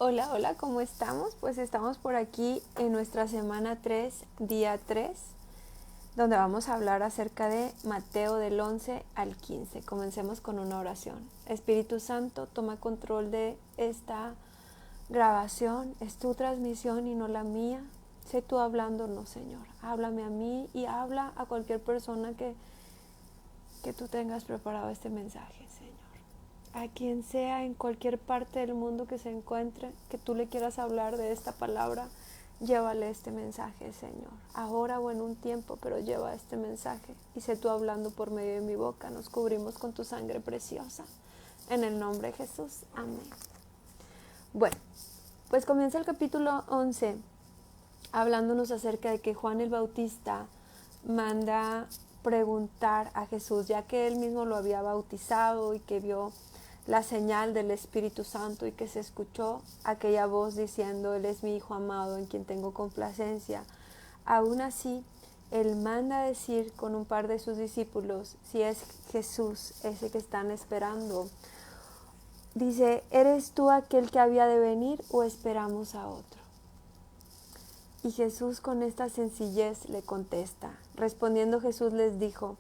Hola, hola, ¿cómo estamos? Pues estamos por aquí en nuestra semana 3, día 3, donde vamos a hablar acerca de Mateo del 11 al 15. Comencemos con una oración. Espíritu Santo, toma control de esta grabación. Es tu transmisión y no la mía. Sé tú hablándonos, Señor. Háblame a mí y habla a cualquier persona que tú tengas preparado este mensaje, Señor. A quien sea en cualquier parte del mundo que se encuentre, que tú le quieras hablar de esta palabra, llévale este mensaje, Señor. Ahora o en un tiempo, pero lleva este mensaje. Y sé tú hablando por medio de mi boca. Nos cubrimos con tu sangre preciosa. En el nombre de Jesús. Amén. Bueno, pues comienza el capítulo 11 hablándonos acerca de que Juan el Bautista manda preguntar a Jesús, ya que él mismo lo había bautizado y que vio la señal del Espíritu Santo y que se escuchó aquella voz diciendo, Él es mi Hijo amado en quien tengo complacencia. Aún así, él manda a decir con un par de sus discípulos si es Jesús ese que están esperando. Dice, ¿eres tú aquel que había de venir o esperamos a otro? Y Jesús con esta sencillez le contesta. Respondiendo Jesús les dijo,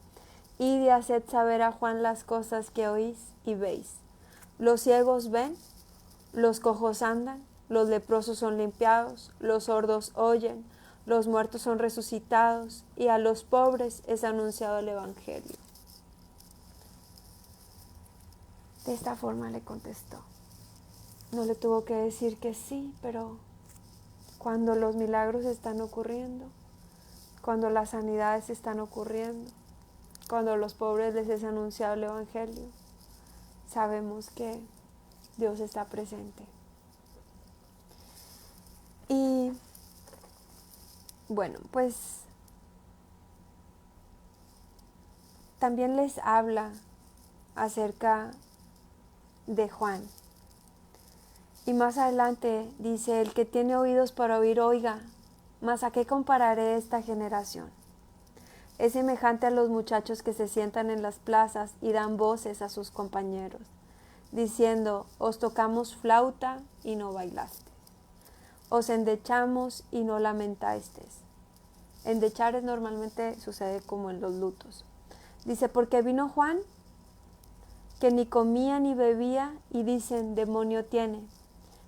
id y haced saber a Juan las cosas que oís y veis. Los ciegos ven, los cojos andan, los leprosos son limpiados, los sordos oyen, los muertos son resucitados y a los pobres es anunciado el Evangelio. De esta forma le contestó. No le tuvo que decir que sí, pero cuando los milagros están ocurriendo, cuando las sanidades están ocurriendo, cuando a los pobres les es anunciado el Evangelio, sabemos que Dios está presente. Y bueno, pues también les habla acerca de Juan. Y más adelante dice, el que tiene oídos para oír, oiga, mas ¿a qué compararé esta generación? Es semejante a los muchachos que se sientan en las plazas y dan voces a sus compañeros, diciendo, os tocamos flauta y no bailaste, os endechamos y no lamentasteis. Endechar normalmente sucede como en los lutos. Dice, porque vino Juan, que ni comía ni bebía, y dicen, demonio tiene.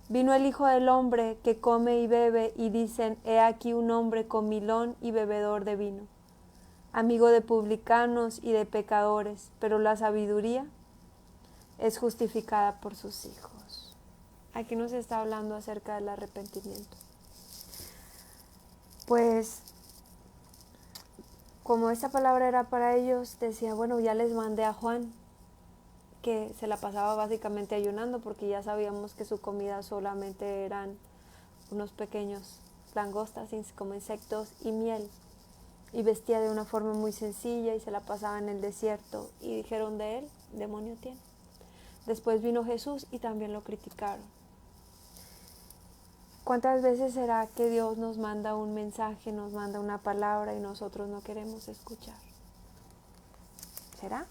Vino el Hijo del Hombre, que come y bebe, y dicen, he aquí un hombre comilón y bebedor de vino, amigo de publicanos y de pecadores, pero la sabiduría es justificada por sus hijos. Aquí nos está hablando acerca del arrepentimiento. Pues, como esta palabra era para ellos, decía, bueno, ya les mandé a Juan, que se la pasaba básicamente ayunando, porque ya sabíamos que su comida solamente eran unos pequeños langostas como insectos y miel, y vestía de una forma muy sencilla y se la pasaba en el desierto, y dijeron de él, demonio tiene. Después vino Jesús y también lo criticaron. ¿Cuántas veces será que Dios nos manda un mensaje, nos manda una palabra y nosotros no queremos escuchar? ¿Será?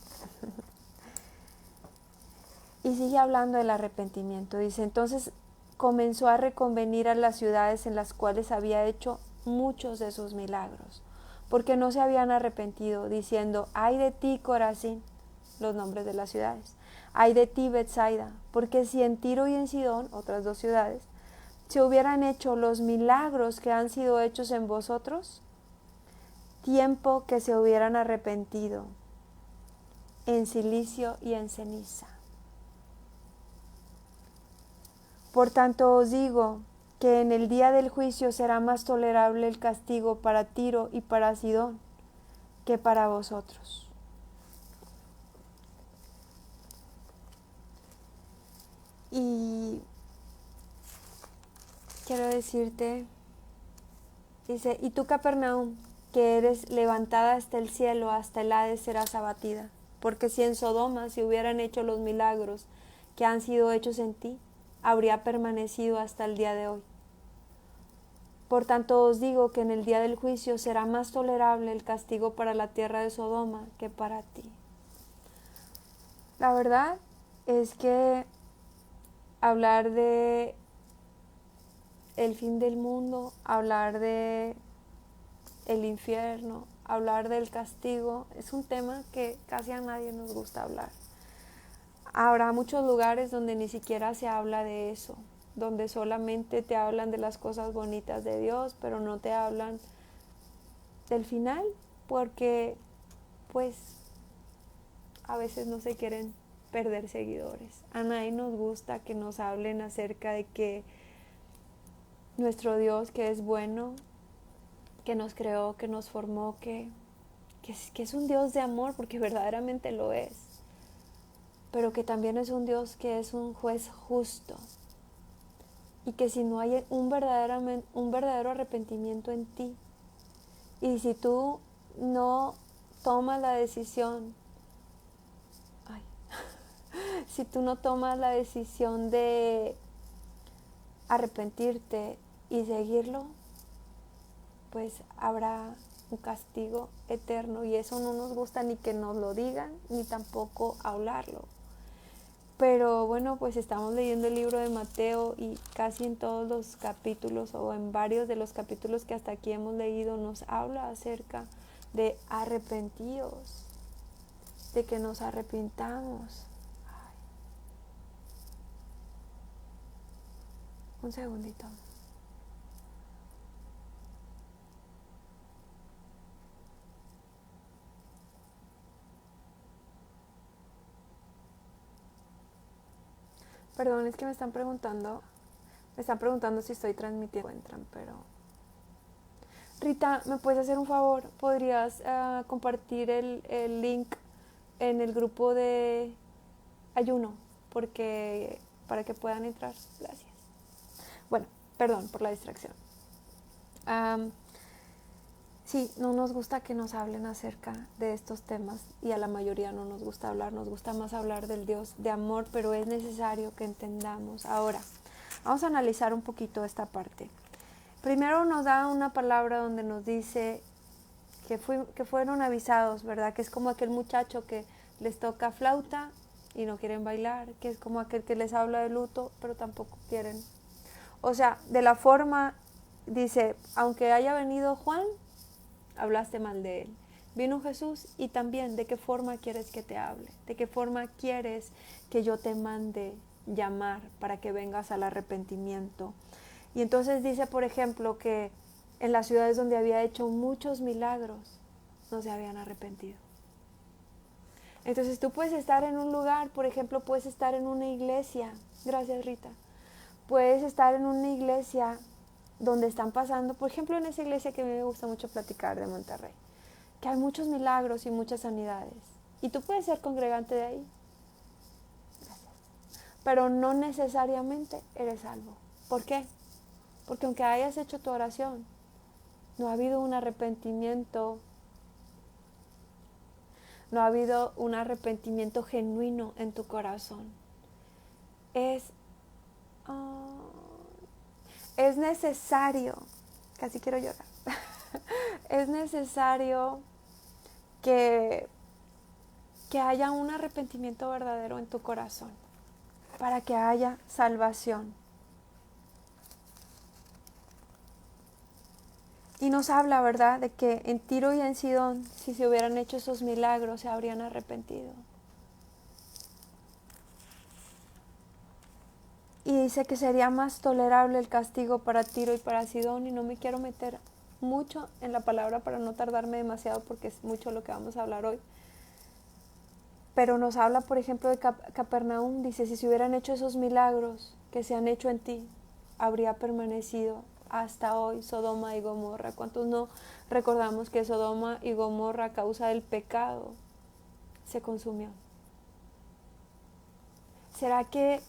Y sigue hablando del arrepentimiento. Dice, entonces comenzó a reconvenir a las ciudades en las cuales había hecho muchos de sus milagros, porque no se habían arrepentido, diciendo, ay de ti, Corazín, los nombres de las ciudades, ay de ti, Betsaida, porque si en Tiro y en Sidón, otras dos ciudades, se hubieran hecho los milagros que han sido hechos en vosotros, tiempo que se hubieran arrepentido en cilicio y en ceniza. Por tanto os digo que en el día del juicio será más tolerable el castigo para Tiro y para Sidón que para vosotros. Y quiero decirte, dice, y tú, Capernaum, que eres levantada hasta el cielo, hasta el Hades serás abatida, porque si en Sodoma se hubieran hecho los milagros que han sido hechos en ti, habría permanecido hasta el día de hoy. Por tanto os digo que en el día del juicio será más tolerable el castigo para la tierra de Sodoma que para ti. La verdad es que hablar de el fin del mundo, hablar de el infierno, hablar del castigo. Es un tema que casi a nadie nos gusta hablar. Habrá muchos lugares donde ni siquiera se habla de eso, donde solamente te hablan de las cosas bonitas de Dios, pero no te hablan del final, porque pues a veces no se quieren perder seguidores. A nadie nos gusta que nos hablen acerca de que nuestro Dios, que es bueno, que nos creó, que nos formó, que es un Dios de amor, porque verdaderamente lo es, pero que también es un Dios que es un juez justo, y que si no hay un verdadero arrepentimiento en ti, y si tú no tomas la decisión, si tú no tomas la decisión de arrepentirte y seguirlo, pues habrá un castigo eterno, y eso no nos gusta ni que nos lo digan, ni tampoco hablarlo. Pero bueno, pues estamos leyendo el libro de Mateo, y casi en todos los capítulos, o en varios de los capítulos que hasta aquí hemos leído, nos habla acerca de arrepentidos, de que nos arrepintamos. Un segundito. Perdón, es que me están preguntando si estoy transmitiendo. Entran, pero Rita, ¿me puedes hacer un favor? ¿Podrías compartir el link en el grupo de ayuno? Porque para que puedan entrar. Gracias. Bueno, perdón por la distracción. Sí, no nos gusta que nos hablen acerca de estos temas, y a la mayoría no nos gusta hablar, nos gusta más hablar del Dios de amor, pero es necesario que entendamos. Ahora, vamos a analizar un poquito esta parte. Primero nos da una palabra donde nos dice que fueron avisados, ¿verdad? Que es como aquel muchacho que les toca flauta y no quieren bailar, que es como aquel que les habla de luto, pero tampoco quieren. O sea, de la forma, dice, aunque haya venido Juan, hablaste mal de él. Vino Jesús, y también de qué forma quieres que te hable, de qué forma quieres que yo te mande llamar para que vengas al arrepentimiento. Y entonces dice, por ejemplo, que en las ciudades donde había hecho muchos milagros, no se habían arrepentido. Entonces tú puedes estar en un lugar, por ejemplo, puedes estar en una iglesia, gracias Rita, puedes estar en una iglesia donde están pasando, por ejemplo, en esa iglesia que a mí me gusta mucho platicar, de Monterrey, que hay muchos milagros y muchas sanidades, y tú puedes ser congregante de ahí, gracias, pero no necesariamente eres salvo. ¿Por qué? Porque aunque hayas hecho tu oración, no ha habido un arrepentimiento, no ha habido un arrepentimiento genuino en tu corazón. Es necesario, casi quiero llorar, es necesario que haya un arrepentimiento verdadero en tu corazón para que haya salvación. Y nos habla, ¿verdad?, de que en Tiro y en Sidón, si se hubieran hecho esos milagros, se habrían arrepentido. Y dice que sería más tolerable el castigo para Tiro y para Sidón, y no me quiero meter mucho en la palabra para no tardarme demasiado, porque es mucho lo que vamos a hablar hoy. Pero nos habla, por ejemplo, de Capernaum. Dice, si se hubieran hecho esos milagros que se han hecho en ti, habría permanecido hasta hoy Sodoma y Gomorra. ¿Cuántos no recordamos que Sodoma y Gomorra, a causa del pecado, se consumió? ¿Será que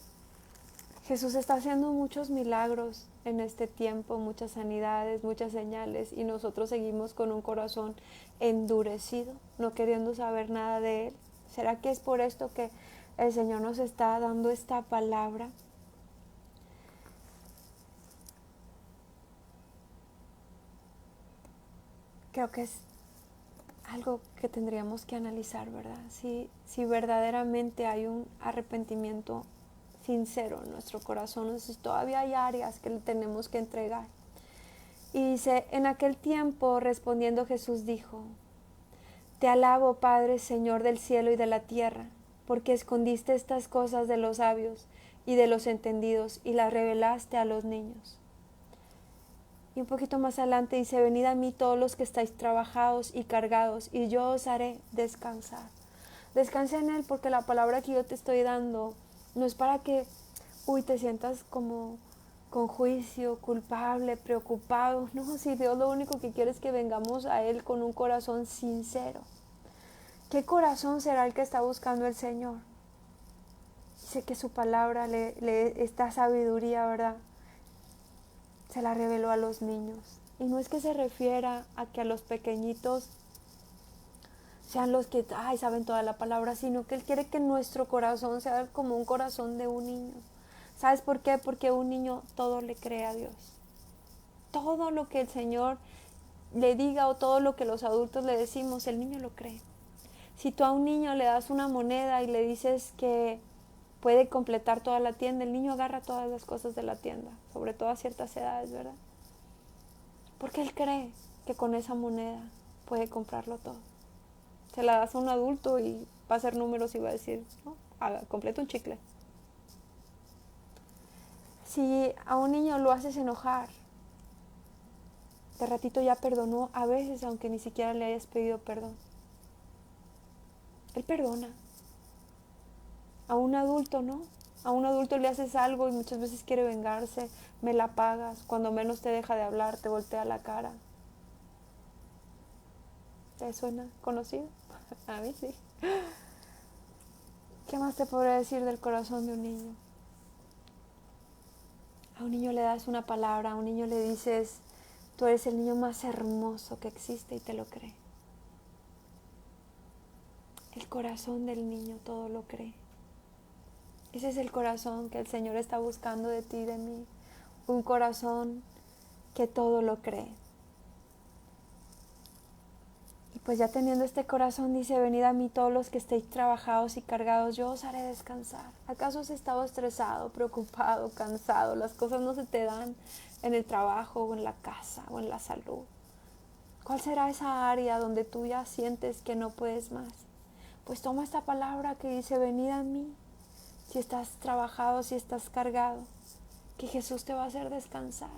Jesús está haciendo muchos milagros en este tiempo, muchas sanidades, muchas señales, y nosotros seguimos con un corazón endurecido, no queriendo saber nada de Él? ¿Será que es por esto que el Señor nos está dando esta palabra? Creo que es algo que tendríamos que analizar, ¿verdad? Si verdaderamente hay un arrepentimiento sincero en nuestro corazón. Entonces, todavía hay áreas que le tenemos que entregar. Y dice, en aquel tiempo respondiendo Jesús dijo, te alabo, Padre, Señor del cielo y de la tierra, porque escondiste estas cosas de los sabios y de los entendidos y las revelaste a los niños. Y un poquito más adelante dice, venid a mí todos los que estáis trabajados y cargados, y yo os haré descansar. Descansa en Él, porque la palabra que yo te estoy dando no es para que, te sientas como con juicio, culpable, preocupado. No, si Dios lo único que quiere es que vengamos a Él con un corazón sincero. ¿Qué corazón será el que está buscando el Señor? Dice que su palabra, esta sabiduría, ¿verdad?, se la reveló a los niños. Y no es que se refiera a que a los pequeñitos sean los que saben toda la palabra, sino que Él quiere que nuestro corazón sea como un corazón de un niño. ¿Sabes por qué? Porque un niño todo le cree a Dios. Todo lo que el Señor le diga o todo lo que los adultos le decimos, el niño lo cree. Si tú a un niño le das una moneda y le dices que puede completar toda la tienda, el niño agarra todas las cosas de la tienda, sobre todo a ciertas edades, ¿verdad? Porque él cree que con esa moneda puede comprarlo todo. Se la das a un adulto y va a hacer números y va a decir, no, completa un chicle. Si a un niño lo haces enojar, de ratito ya perdonó, a veces aunque ni siquiera le hayas pedido perdón. Él perdona. A un adulto no. A un adulto le haces algo y muchas veces quiere vengarse, me la pagas, cuando menos te deja de hablar, te voltea la cara. ¿Te suena conocido? A mí sí. ¿Qué más te podría decir del corazón de un niño? A un niño le das una palabra, a un niño le dices, tú eres el niño más hermoso que existe, y te lo cree. El corazón del niño todo lo cree. Ese es el corazón que el Señor está buscando de ti y de mí. Un corazón que todo lo cree. Y pues ya teniendo este corazón, dice, venid a mí todos los que estéis trabajados y cargados, yo os haré descansar. ¿Acaso has estado estresado, preocupado, cansado? Las cosas no se te dan en el trabajo o en la casa o en la salud. ¿Cuál será esa área donde tú ya sientes que no puedes más? Pues toma esta palabra que dice, venid a mí. Si estás trabajado, si estás cargado, que Jesús te va a hacer descansar.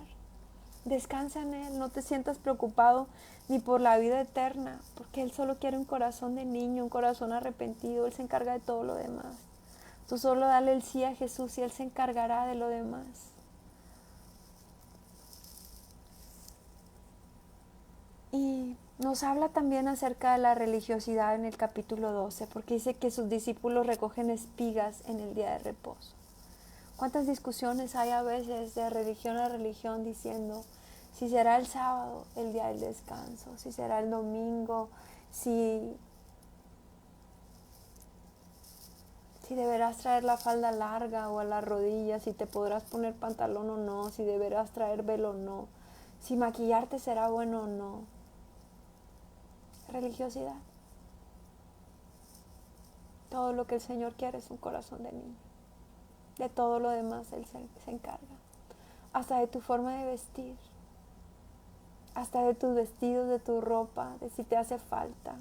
Descansa en Él, no te sientas preocupado ni por la vida eterna, porque Él solo quiere un corazón de niño, un corazón arrepentido. Él se encarga de todo lo demás. Tú solo dale el sí a Jesús y Él se encargará de lo demás. Y nos habla también acerca de la religiosidad en el capítulo 12, porque dice que sus discípulos recogen espigas en el día de reposo. ¿Cuántas discusiones hay a veces de religión a religión diciendo si será el sábado el día del descanso, si será el domingo, si deberás traer la falda larga o a las rodillas, si te podrás poner pantalón o no, si deberás traer velo o no, si maquillarte será bueno o no? Religiosidad. Todo lo que el Señor quiere es un corazón de niño. De todo lo demás Él se encarga. Hasta de tu forma de vestir. Hasta de tus vestidos, de tu ropa, de si te hace falta.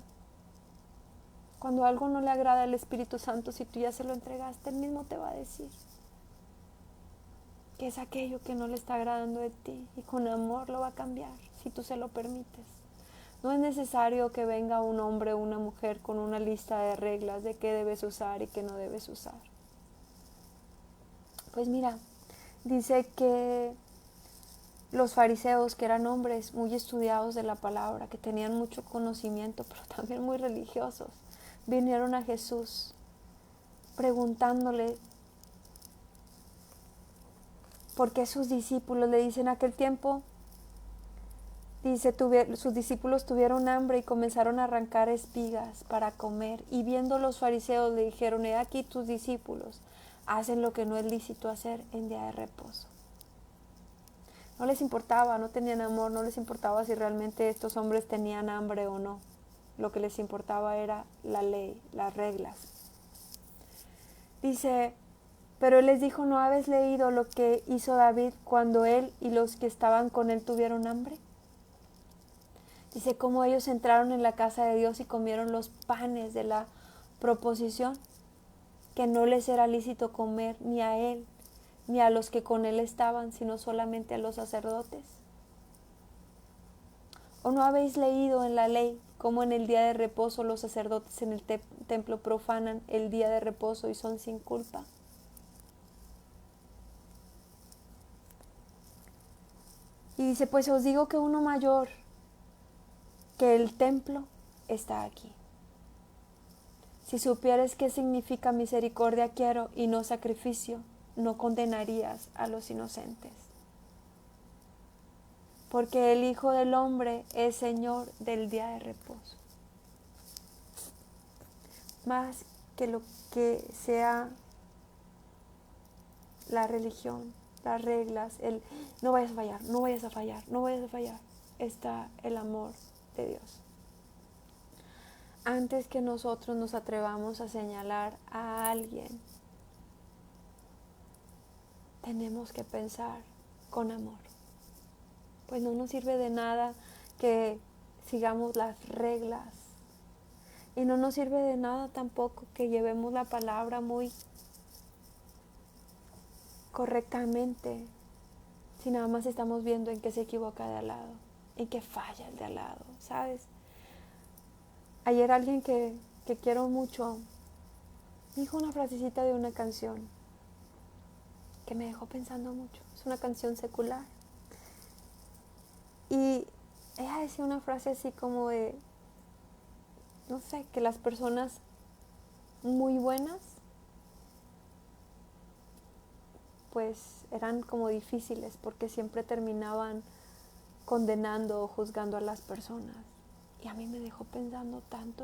Cuando algo no le agrada al Espíritu Santo, si tú ya se lo entregaste, Él mismo te va a decir que es aquello que no le está agradando de ti. Y con amor lo va a cambiar, si tú se lo permites. No es necesario que venga un hombre o una mujer con una lista de reglas de qué debes usar y qué no debes usar. Pues mira, dice que los fariseos, que eran hombres muy estudiados de la palabra, que tenían mucho conocimiento, pero también muy religiosos, vinieron a Jesús preguntándole por qué sus discípulos, le dicen en aquel tiempo, dice, sus discípulos tuvieron hambre y comenzaron a arrancar espigas para comer. Y viendo los fariseos le dijeron, he aquí tus discípulos hacen lo que no es lícito hacer en día de reposo. No les importaba, no tenían amor, no les importaba si realmente estos hombres tenían hambre o no. Lo que les importaba era la ley, las reglas. Dice, Pero él les dijo, ¿no habéis leído lo que hizo David cuando él y los que estaban con él tuvieron hambre? Dice cómo ellos entraron en la casa de Dios y comieron los panes de la proposición, que no les era lícito comer ni a él, ni a los que con él estaban, sino solamente a los sacerdotes. ¿O no habéis leído en la ley cómo en el día de reposo los sacerdotes en el templo profanan el día de reposo y son sin culpa? Y dice, pues os digo que uno mayor que el templo está aquí. Si supieres qué significa misericordia quiero y no sacrificio, no condenarías a los inocentes. Porque el Hijo del Hombre es Señor del día de reposo. Más que lo que sea la religión, las reglas, el no vayas a fallar, no vayas a fallar, no vayas a fallar, está el amor de Dios. Antes que nosotros nos atrevamos a señalar a alguien, tenemos que pensar con amor. Pues no nos sirve de nada que sigamos las reglas. Y no nos sirve de nada tampoco que llevemos la palabra muy correctamente, si nada más estamos viendo en qué se equivoca de al lado, en qué falla el de al lado, ¿sabes? Ayer alguien que quiero mucho dijo una frasecita de una canción que me dejó pensando mucho. Es una canción secular. Y ella decía una frase así como de, no sé, que las personas muy buenas pues eran como difíciles porque siempre terminaban condenando o juzgando a las personas. Y a mí me dejó pensando tanto.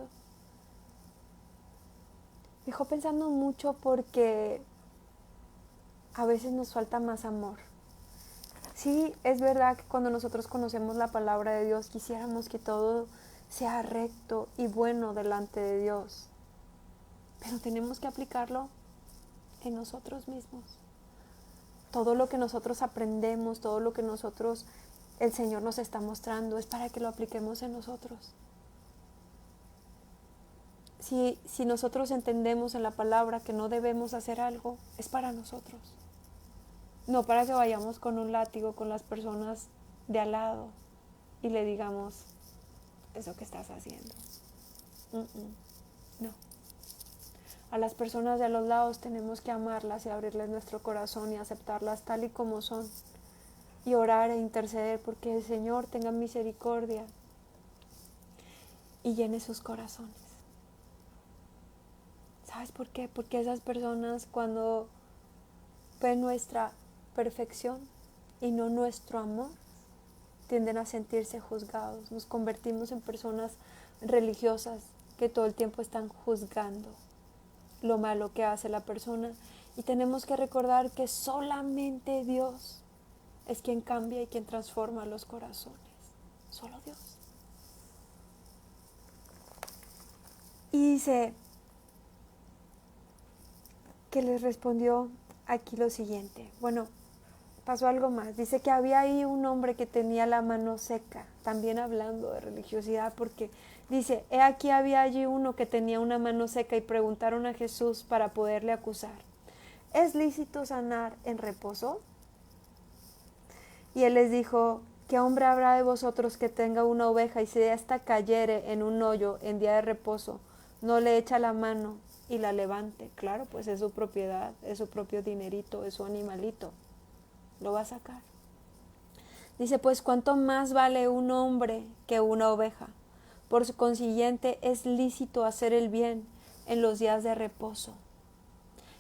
Me dejó pensando mucho porque a veces nos falta más amor. Sí, es verdad que cuando nosotros conocemos la palabra de Dios quisiéramos que todo sea recto y bueno delante de Dios. Pero tenemos que aplicarlo en nosotros mismos. Todo lo que nosotros aprendemos, todo lo que el Señor nos está mostrando es para que lo apliquemos en nosotros. Si nosotros entendemos en la palabra que no debemos hacer algo, es para nosotros. No para que vayamos con un látigo con las personas de al lado y le digamos, eso que estás haciendo. No. A las personas de a los lados tenemos que amarlas y abrirles nuestro corazón y aceptarlas tal y como son. Y orar e interceder porque el Señor tenga misericordia y llene sus corazones. ¿Sabes por qué? Porque esas personas cuando ven nuestra perfección y no nuestro amor, tienden a sentirse juzgados. Nos convertimos en personas religiosas que todo el tiempo están juzgando lo malo que hace la persona. Y tenemos que recordar que solamente Dios es quien cambia y quien transforma los corazones. Solo Dios. Y dice que les respondió aquí lo siguiente. Bueno, pasó algo más. Dice que había ahí un hombre que tenía la mano seca, también hablando de religiosidad, porque dice, he aquí había allí uno que tenía una mano seca y preguntaron a Jesús para poderle acusar, ¿es lícito sanar en reposo? Y él les dijo, ¿qué hombre habrá de vosotros que tenga una oveja y si ésta cayere en un hoyo en día de reposo, no le echa la mano y la levante? Claro, pues es su propiedad, es su propio dinerito, es su animalito. Lo va a sacar. Dice, pues ¿cuánto más vale un hombre que una oveja? Por consiguiente, es lícito hacer el bien en los días de reposo.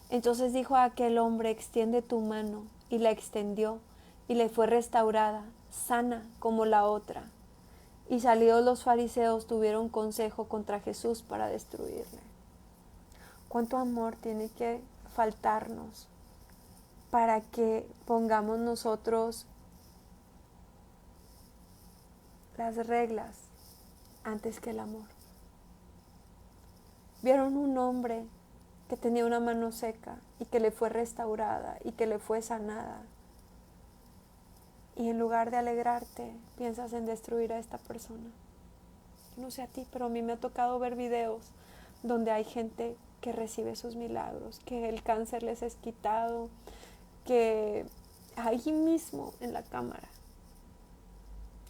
Entonces dijo a aquel hombre, extiende tu mano, y la extendió, y le fue restaurada, sana como la otra. Y salidos los fariseos tuvieron consejo contra Jesús para destruirle. ¿Cuánto amor tiene que faltarnos para que pongamos nosotros las reglas antes que el amor? Vieron un hombre que tenía una mano seca y que le fue restaurada y que le fue sanada. Y en lugar de alegrarte, piensas en destruir a esta persona. Yo no sé a ti, pero a mí me ha tocado ver videos donde hay gente que recibe sus milagros, que el cáncer les es quitado, que ahí mismo en la cámara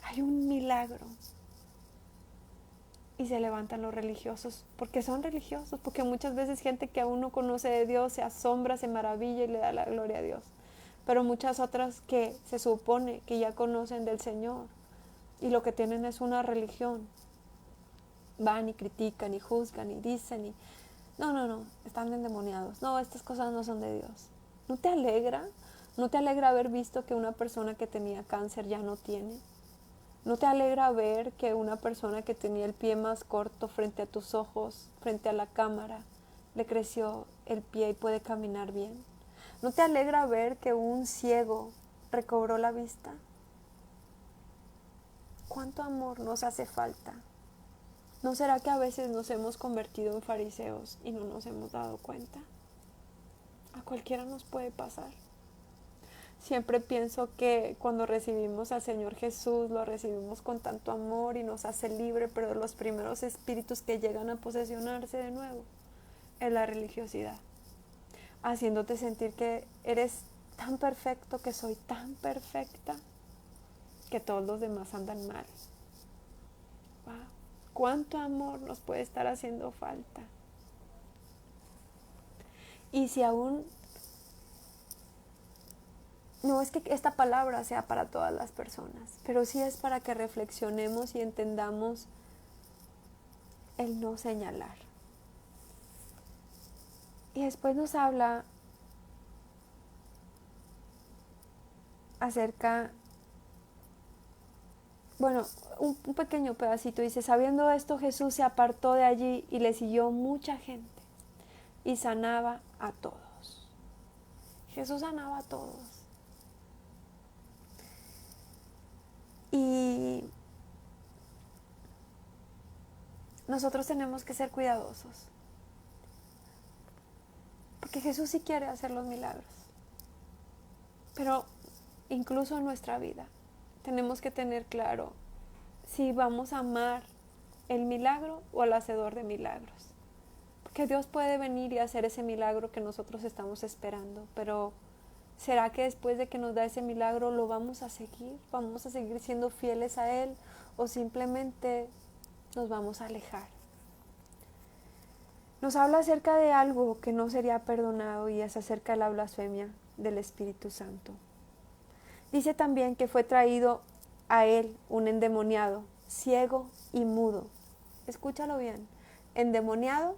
hay un milagro. Y se levantan los religiosos, porque son religiosos, porque muchas veces gente que aún no conoce de Dios se asombra, se maravilla y le da la gloria a Dios. Pero muchas otras que se supone que ya conocen del Señor y lo que tienen es una religión, van y critican y juzgan y dicen y no, están endemoniados, no, estas cosas no son de Dios. ¿No te alegra? ¿No te alegra haber visto que una persona que tenía cáncer ya no tiene? ¿No te alegra ver que una persona que tenía el pie más corto frente a tus ojos, frente a la cámara, le creció el pie y puede caminar bien? ¿No te alegra ver que un ciego recobró la vista? ¿Cuánto amor nos hace falta? ¿No será que a veces nos hemos convertido en fariseos y no nos hemos dado cuenta? A cualquiera nos puede pasar. Siempre pienso que cuando recibimos al Señor Jesús, lo recibimos con tanto amor y nos hace libre, pero los primeros espíritus que llegan a posesionarse de nuevo es la religiosidad, haciéndote sentir que eres tan perfecto, que soy tan perfecta, que todos los demás andan mal. Wow. ¿Cuánto amor nos puede estar haciendo falta? Y si aún no es que esta palabra sea para todas las personas, pero sí es para que reflexionemos y entendamos el no señalar. Y después nos habla acerca, bueno, un pequeño pedacito, dice: sabiendo esto, Jesús se apartó de allí y le siguió mucha gente y sanaba a todos. Jesús sanaba a todos. Y nosotros tenemos que ser cuidadosos, porque Jesús sí quiere hacer los milagros, pero incluso en nuestra vida tenemos que tener claro si vamos a amar el milagro o al hacedor de milagros, porque Dios puede venir y hacer ese milagro que nosotros estamos esperando, pero ¿será que después de que nos da ese milagro lo vamos a seguir? ¿Vamos a seguir siendo fieles a Él o simplemente nos vamos a alejar? Nos habla acerca de algo que no sería perdonado y es acerca de la blasfemia del Espíritu Santo. Dice también que fue traído a Él un endemoniado, ciego y mudo. Escúchalo bien, endemoniado,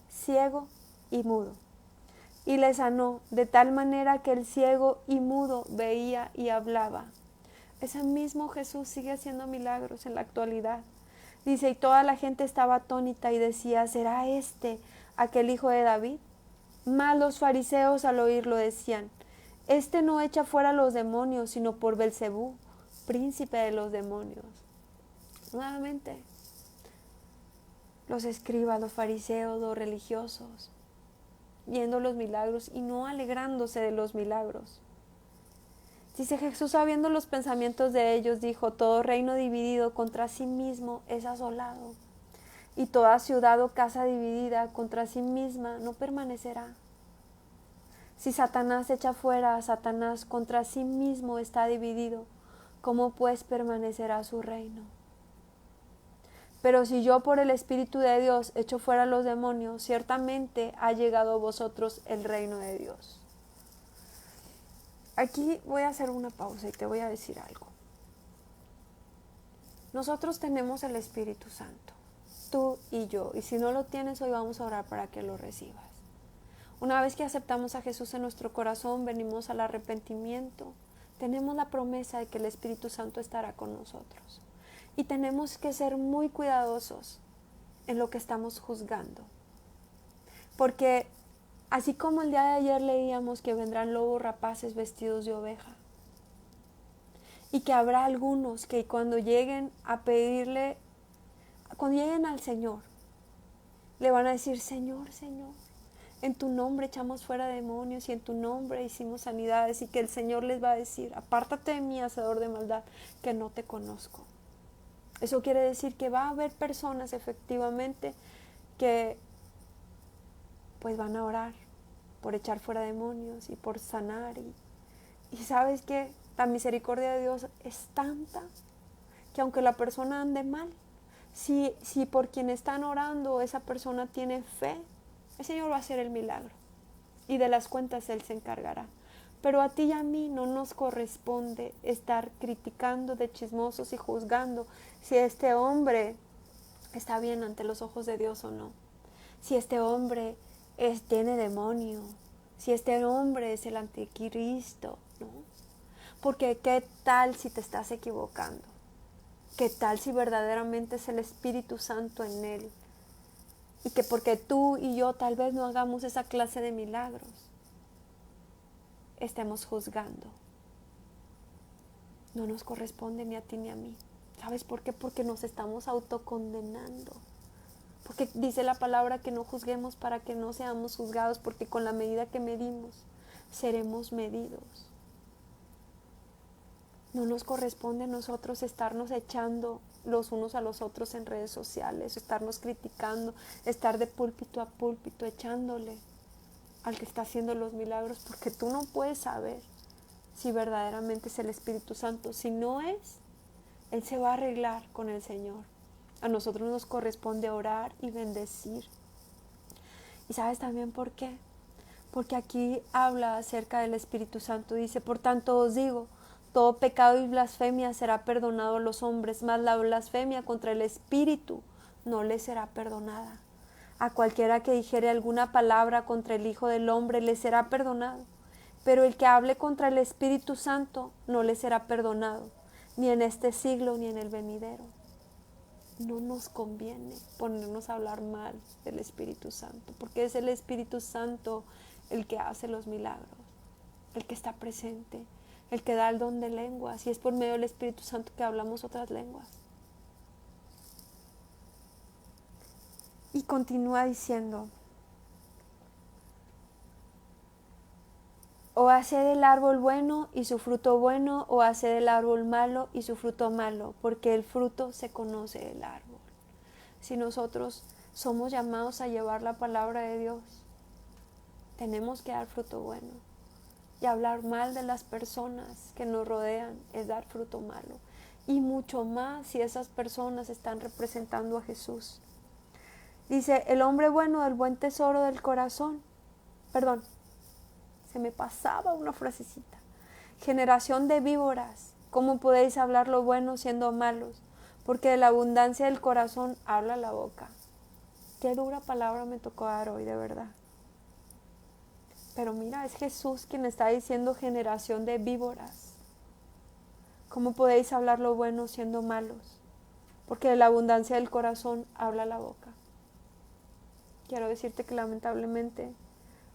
ciego y mudo. Y le sanó de tal manera que el ciego y mudo veía y hablaba. Ese mismo Jesús sigue haciendo milagros en la actualidad. Dice, y toda la gente estaba atónita y decía, ¿será este aquel hijo de David? Mas los fariseos al oírlo decían, este no echa fuera los demonios, sino por Belcebú, príncipe de los demonios. Nuevamente, los escribas, los fariseos, los religiosos, viendo los milagros y no alegrándose de los milagros. Dice Jesús, sabiendo los pensamientos de ellos, dijo, todo reino dividido contra sí mismo es asolado, y toda ciudad o casa dividida contra sí misma no permanecerá. Si Satanás echa fuera a Satanás, contra sí mismo está dividido, ¿cómo pues permanecerá su reino? Pero si yo por el Espíritu de Dios echo fuera a los demonios, ciertamente ha llegado a vosotros el reino de Dios. Aquí voy a hacer una pausa y te voy a decir algo. Nosotros tenemos el Espíritu Santo, tú y yo, y si no lo tienes, hoy vamos a orar para que lo recibas. Una vez que aceptamos a Jesús en nuestro corazón, venimos al arrepentimiento, tenemos la promesa de que el Espíritu Santo estará con nosotros. Y tenemos que ser muy cuidadosos en lo que estamos juzgando. Porque así como el día de ayer leíamos que vendrán lobos rapaces vestidos de oveja, y que habrá algunos que cuando lleguen a pedirle, cuando lleguen al Señor, le van a decir, Señor, Señor, En tu nombre echamos fuera demonios y en tu nombre hicimos sanidades, y que el Señor les va a decir: apártate de mí, hacedor de maldad, que no te conozco. Eso quiere decir que va a haber personas efectivamente que pues van a orar por echar fuera demonios y por sanar. Y sabes que la misericordia de Dios es tanta que aunque la persona ande mal, si por quien están orando esa persona tiene fe, el Señor va a hacer el milagro y de las cuentas Él se encargará. Pero a ti y a mí no nos corresponde estar criticando de chismosos y juzgando si este hombre está bien ante los ojos de Dios o no. Si este hombre tiene demonio, si este hombre es el anticristo, ¿no? Porque ¿qué tal si te estás equivocando? ¿Qué tal si verdaderamente es el Espíritu Santo en él? Y que porque tú y yo tal vez no hagamos esa clase de milagros, estemos juzgando. No nos corresponde ni a ti ni a mí. ¿Sabes por qué? Porque nos estamos autocondenando. Porque dice la palabra que no juzguemos para que no seamos juzgados, porque con la medida que medimos, seremos medidos. No nos corresponde a nosotros estarnos echando los unos a los otros en redes sociales, estarnos criticando, estar de púlpito a púlpito echándole al que está haciendo los milagros, porque tú no puedes saber si verdaderamente es el Espíritu Santo. Si no es, Él se va a arreglar con el Señor. A nosotros nos corresponde orar y bendecir. ¿Y sabes también por qué? Porque aquí habla acerca del Espíritu Santo. Dice: por tanto os digo, todo pecado y blasfemia será perdonado a los hombres, mas la blasfemia contra el Espíritu no le será perdonada. A cualquiera que dijere alguna palabra contra el Hijo del Hombre le será perdonado, pero el que hable contra el Espíritu Santo no le será perdonado, ni en este siglo ni en el venidero. No nos conviene ponernos a hablar mal del Espíritu Santo, porque es el Espíritu Santo el que hace los milagros, el que está presente, el que da el don de lenguas, y es por medio del Espíritu Santo que hablamos otras lenguas. Y continúa diciendo: o hace del árbol bueno y su fruto bueno, o hace del árbol malo y su fruto malo, porque el fruto se conoce del árbol. Si nosotros somos llamados a llevar la palabra de Dios, tenemos que dar fruto bueno. Y hablar mal de las personas que nos rodean es dar fruto malo. Y mucho más si esas personas están representando a Jesús. Dice: el hombre bueno del buen tesoro del corazón. Perdón, se me pasaba una frasecita. Generación de víboras, ¿cómo podéis hablar lo bueno siendo malos? Porque de la abundancia del corazón habla la boca. Qué dura palabra me tocó dar hoy, de verdad. Pero mira, es Jesús quien está diciendo: generación de víboras, ¿cómo podéis hablar lo bueno siendo malos? Porque de la abundancia del corazón habla la boca. Quiero decirte que lamentablemente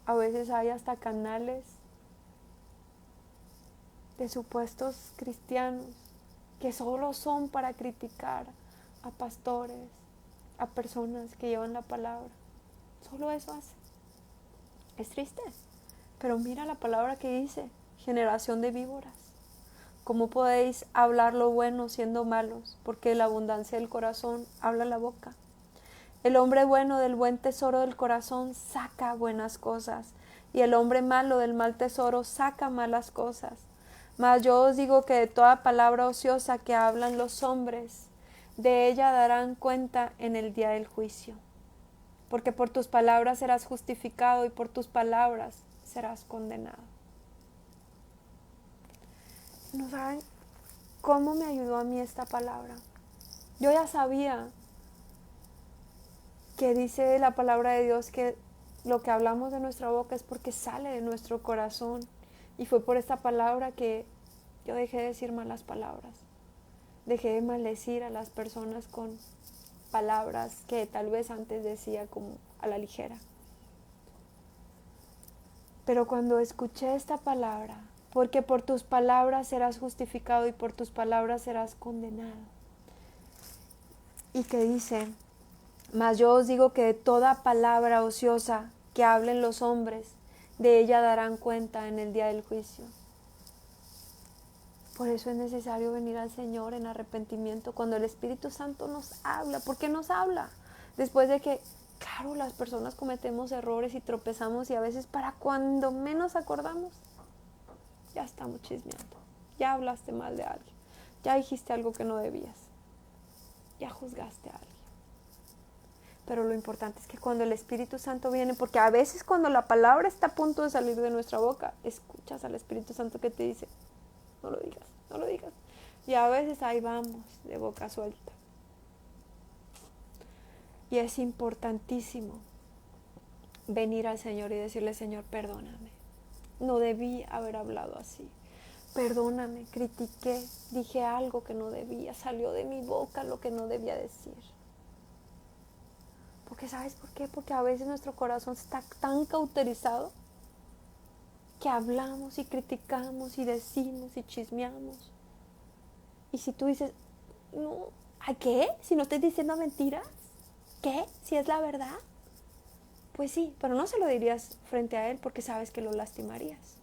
a veces hay hasta canales de supuestos cristianos que solo son para criticar a pastores, a personas que llevan la palabra. Solo eso hace. Es triste, pero mira la palabra que dice: generación de víboras. ¿Cómo podéis hablar lo bueno siendo malos? Porque de la abundancia del corazón habla la boca. El hombre bueno del buen tesoro del corazón saca buenas cosas, y el hombre malo del mal tesoro saca malas cosas. Mas yo os digo que de toda palabra ociosa que hablan los hombres, de ella darán cuenta en el día del juicio. Porque por tus palabras serás justificado y por tus palabras serás condenado. ¿No saben cómo me ayudó a mí esta palabra? Yo ya sabía que dice la palabra de Dios que lo que hablamos de nuestra boca es porque sale de nuestro corazón. Y fue por esta palabra que yo dejé de decir malas palabras. Dejé de maldecir a las personas con palabras que tal vez antes decía como a la ligera. Pero cuando escuché esta palabra, porque por tus palabras serás justificado y por tus palabras serás condenado. Y que dice: mas yo os digo que de toda palabra ociosa que hablen los hombres, de ella darán cuenta en el día del juicio. Por eso es necesario venir al Señor en arrepentimiento cuando el Espíritu Santo nos habla. ¿Por qué nos habla? Después de que, claro, las personas cometemos errores y tropezamos y a veces para cuando menos acordamos, ya estamos chismeando, ya hablaste mal de alguien, ya dijiste algo que no debías, ya juzgaste a alguien. Pero lo importante es que cuando el Espíritu Santo viene, porque a veces cuando la palabra está a punto de salir de nuestra boca, escuchas al Espíritu Santo que te dice, no lo digas, no lo digas. Y a veces ahí vamos, de boca suelta. Y es importantísimo venir al Señor y decirle, Señor, perdóname. No debí haber hablado así. Perdóname, critiqué, dije algo que no debía, salió de mi boca lo que no debía decir. Porque ¿sabes por qué? Porque a veces nuestro corazón está tan cauterizado que hablamos y criticamos y decimos y chismeamos. Y si tú dices, no, ¿a qué? Si no estoy diciendo mentiras, ¿qué? Si es la verdad. Pues sí, pero no se lo dirías frente a él porque sabes que lo lastimarías.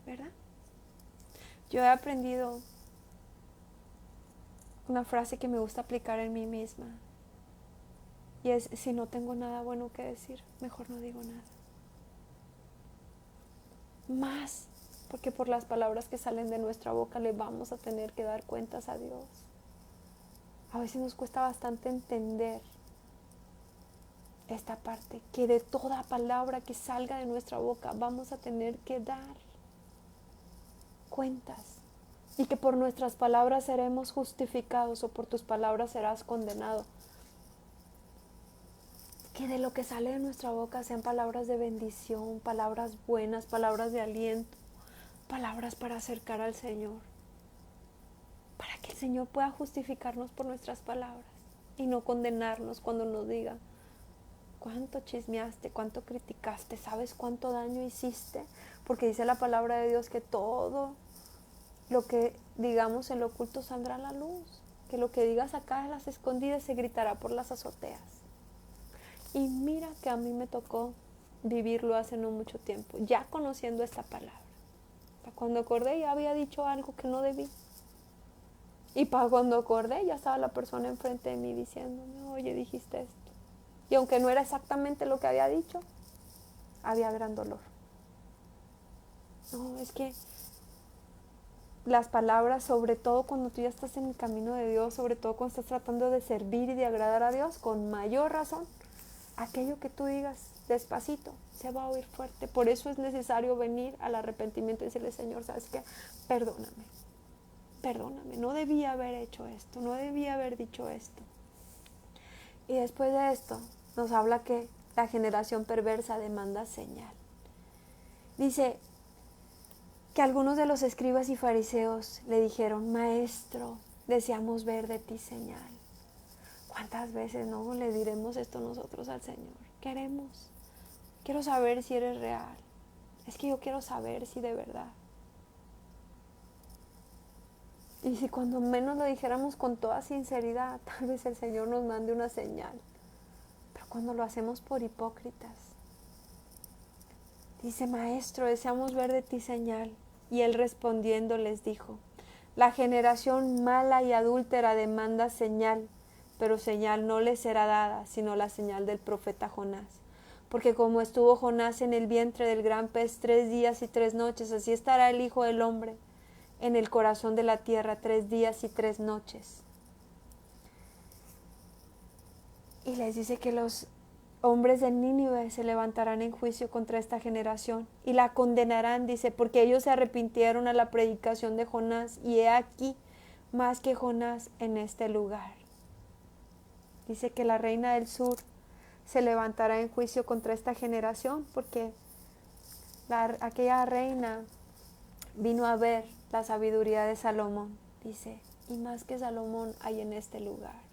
¿Verdad? Yo he aprendido una frase que me gusta aplicar en mí misma. Y es, si no tengo nada bueno que decir, mejor no digo nada. Más, porque por las palabras que salen de nuestra boca le vamos a tener que dar cuentas a Dios. A veces nos cuesta bastante entender esta parte, que de toda palabra que salga de nuestra boca vamos a tener que dar cuentas. Y que por nuestras palabras seremos justificados o por tus palabras serás condenado. Que de lo que sale de nuestra boca sean palabras de bendición, palabras buenas, palabras de aliento, palabras para acercar al Señor. Para que el Señor pueda justificarnos por nuestras palabras y no condenarnos cuando nos diga cuánto chismeaste, cuánto criticaste, sabes cuánto daño hiciste. Porque dice la palabra de Dios que todo lo que digamos en lo oculto saldrá a la luz. Que lo que digas acá en las escondidas se gritará por las azoteas. Y mira que a mí me tocó vivirlo hace no mucho tiempo, ya conociendo esta palabra. Cuando acordé ya había dicho algo que no debí. Y para cuando acordé ya estaba la persona enfrente de mí diciéndome, oye, dijiste esto. Y aunque no era exactamente lo que había dicho, había gran dolor. No, es que las palabras, sobre todo cuando tú ya estás en el camino de Dios, sobre todo cuando estás tratando de servir y de agradar a Dios, con mayor razón, aquello que tú digas despacito se va a oír fuerte. Por eso es necesario venir al arrepentimiento y decirle, Señor, ¿sabes qué? Perdóname, perdóname, no debía haber hecho esto, no debía haber dicho esto. Y después de esto nos habla que la generación perversa demanda señal. Dice que algunos de los escribas y fariseos le dijeron, Maestro, deseamos ver de ti señal. ¿Cuántas veces no le diremos esto nosotros al Señor? Quiero saber si eres real. Es que yo quiero saber si de verdad. Y si cuando menos lo dijéramos con toda sinceridad, tal vez el Señor nos mande una señal. Pero cuando lo hacemos por hipócritas, dice, Maestro, deseamos ver de ti señal. Y él respondiendo les dijo, la generación mala y adúltera demanda señal, pero señal no le será dada, sino la señal del profeta Jonás. Porque como estuvo Jonás en el vientre del gran pez 3 días y 3 noches, así estará el Hijo del Hombre en el corazón de la tierra 3 días y 3 noches. Y les dice que los hombres de Nínive se levantarán en juicio contra esta generación y la condenarán, dice, porque ellos se arrepintieron a la predicación de Jonás y he aquí más que Jonás en este lugar. Dice que la reina del sur se levantará en juicio contra esta generación porque aquella reina vino a ver la sabiduría de Salomón, dice, y más que Salomón hay en este lugar.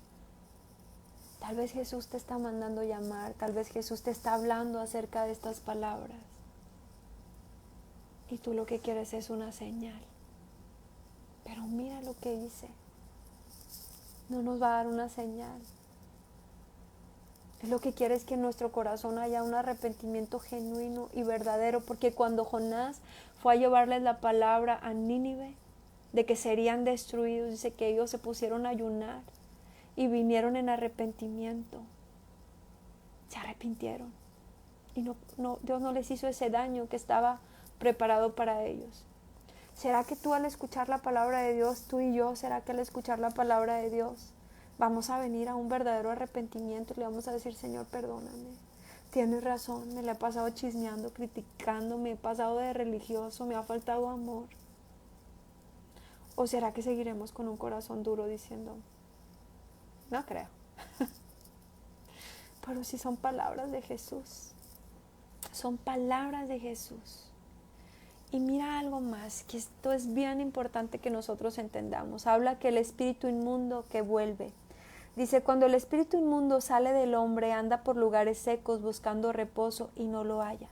Tal vez Jesús te está mandando llamar, tal vez Jesús te está hablando acerca de estas palabras. Y tú lo que quieres es una señal. Pero mira lo que dice. No nos va a dar una señal. Es lo que quiere es que en nuestro corazón haya un arrepentimiento genuino y verdadero, porque cuando Jonás fue a llevarles la palabra a Nínive de que serían destruidos, dice que ellos se pusieron a ayunar y vinieron en arrepentimiento. Se arrepintieron y Dios no les hizo ese daño que estaba preparado para ellos. ¿Será que tú al escuchar la palabra de Dios, tú y yo, será que al escuchar la palabra de Dios vamos a venir a un verdadero arrepentimiento y le vamos a decir, Señor, perdóname, tienes razón, me la he pasado chismeando, criticando, me he pasado de religioso, me ha faltado amor? ¿O será que seguiremos con un corazón duro diciendo, no creo? Pero si son palabras de Jesús, son palabras de Jesús. Y mira algo más, que esto es bien importante que nosotros entendamos. Habla que el espíritu inmundo que vuelve. Dice, cuando el espíritu inmundo sale del hombre, anda por lugares secos buscando reposo y no lo halla.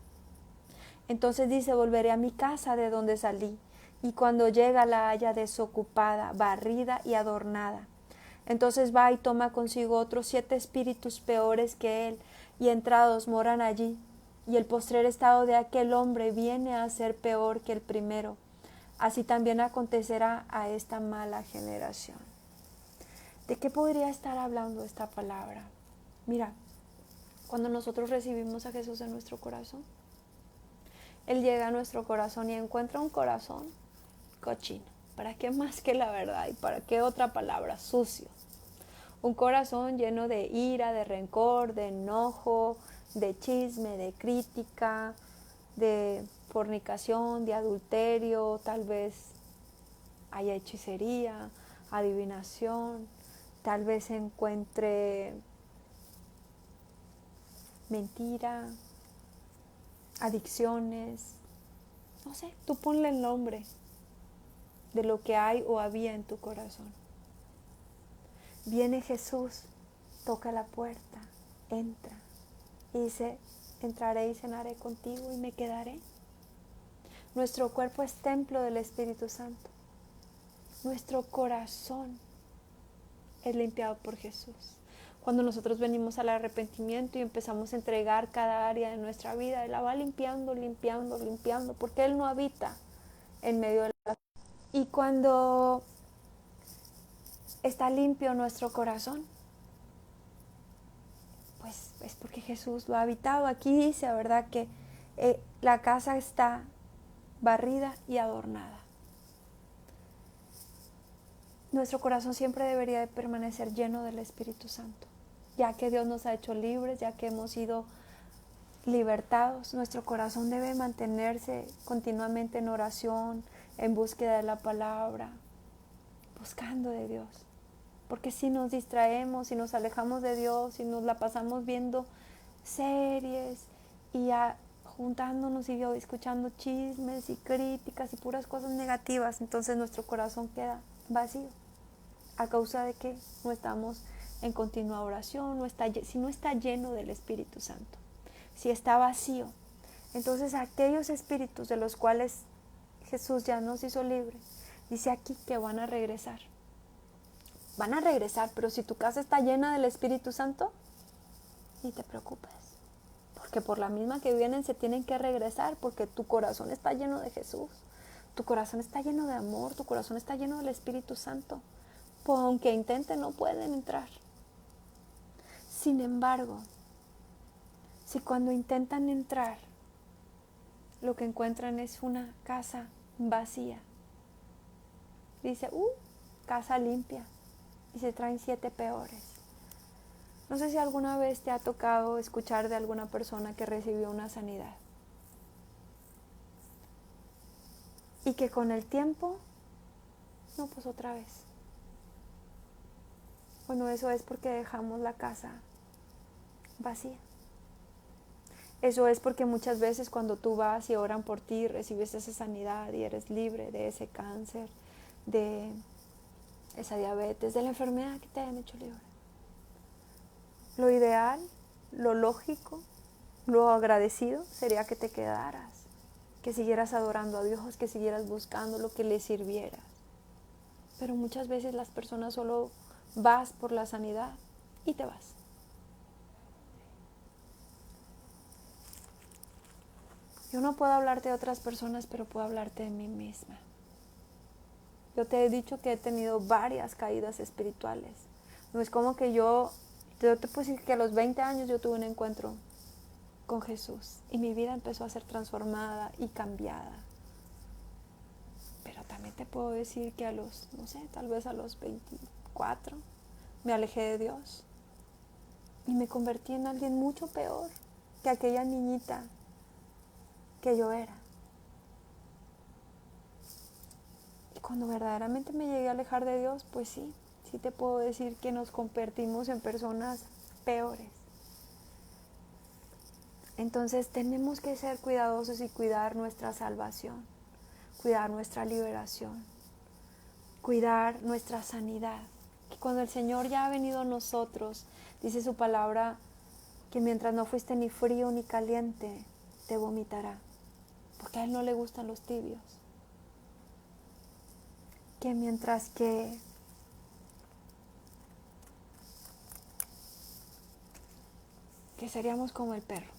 Entonces dice, volveré a mi casa de donde salí. Y cuando llega la halla desocupada, barrida y adornada. Entonces va y toma consigo otros 7 espíritus peores que él, y entrados moran allí. Y el postrer estado de aquel hombre viene a ser peor que el primero. Así también acontecerá a esta mala generación. ¿De qué podría estar hablando esta palabra? Mira, cuando nosotros recibimos a Jesús en nuestro corazón, Él llega a nuestro corazón y encuentra un corazón cochino. ¿Para qué más que la verdad? ¿Y para qué otra palabra? Sucio. Un corazón lleno de ira, de rencor, de enojo, de chisme, de crítica, de fornicación, de adulterio, tal vez haya hechicería, adivinación, tal vez encuentre mentira, adicciones, no sé, tú ponle el nombre de lo que hay o había en tu corazón. Viene Jesús, toca la puerta, entra y dice, entraré y cenaré contigo y me quedaré. Nuestro cuerpo es templo del Espíritu Santo. Nuestro corazón es limpiado por Jesús. Cuando nosotros venimos al arrepentimiento y empezamos a entregar cada área de nuestra vida, Él la va limpiando, limpiando, limpiando, porque Él no habita en medio de la... Y cuando está limpio nuestro corazón, pues es porque Jesús lo ha habitado. Aquí dice, ¿verdad?, que la casa está barrida y adornada. Nuestro corazón siempre debería de permanecer lleno del Espíritu Santo, ya que Dios nos ha hecho libres, ya que hemos sido libertados. Nuestro corazón debe mantenerse continuamente en oración, en búsqueda de la palabra, buscando de Dios. Porque si nos distraemos, si nos alejamos de Dios, si nos la pasamos viendo series y juntándonos y escuchando chismes y críticas y puras cosas negativas, entonces nuestro corazón queda vacío. ¿A causa de que no estamos en continua oración? Si no está lleno del Espíritu Santo, si está vacío, entonces aquellos espíritus de los cuales Jesús ya nos hizo libres, dice aquí que van a regresar. Van a regresar, pero si tu casa está llena del Espíritu Santo, ni te preocupes, porque por la misma que vienen se tienen que regresar, porque tu corazón está lleno de Jesús, tu corazón está lleno de amor, tu corazón está lleno del Espíritu Santo. Pues aunque intenten, no pueden entrar. Sin embargo, si cuando intentan entrar, lo que encuentran es una casa vacía, dice, casa limpia, y se traen 7 peores. No sé si alguna vez te ha tocado escuchar de alguna persona que recibió una sanidad y que con el tiempo, no, pues otra vez. Bueno, eso es porque dejamos la casa vacía. Eso es porque muchas veces cuando tú vas y oran por ti, recibes esa sanidad y eres libre de ese cáncer, de esa diabetes, de la enfermedad que te hayan hecho libre. Lo ideal, lo lógico, lo agradecido sería que te quedaras, que siguieras adorando a Dios, que siguieras buscando lo que le sirvieras. Pero muchas veces las personas solo vas por la sanidad y te vas. Yo no puedo hablarte de otras personas, pero puedo hablarte de mí misma. Yo te he dicho que he tenido varias caídas espirituales. No es como que yo te puedo decir que a los 20 años yo tuve un encuentro con Jesús y mi vida empezó a ser transformada y cambiada. Pero también te puedo decir que tal vez a los 24 me alejé de Dios y me convertí en alguien mucho peor que aquella niñita que yo era. Y cuando verdaderamente me llegué a alejar de Dios, pues sí te puedo decir que nos convertimos en personas peores. Entonces tenemos que ser cuidadosos y cuidar nuestra salvación, cuidar nuestra liberación, cuidar nuestra sanidad. Que cuando el Señor ya ha venido a nosotros, dice su palabra, que mientras no fuiste ni frío ni caliente, te vomitará, porque a Él no le gustan los tibios. Que mientras que seríamos como el perro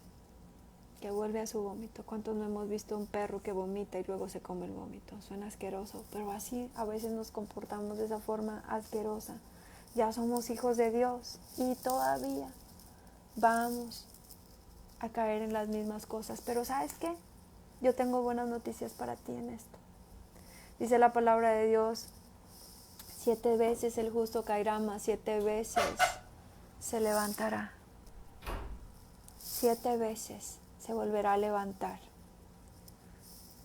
que vuelve a su vómito. ¿Cuántos no hemos visto un perro que vomita y luego se come el vómito? Suena asqueroso, pero así a veces nos comportamos de esa forma asquerosa. Ya somos hijos de Dios y todavía vamos a caer en las mismas cosas. Pero ¿sabes qué? Yo tengo buenas noticias para ti en esto. Dice la palabra de Dios, 7 veces el justo caerá, mas 7 veces se levantará. 7 veces se volverá a levantar.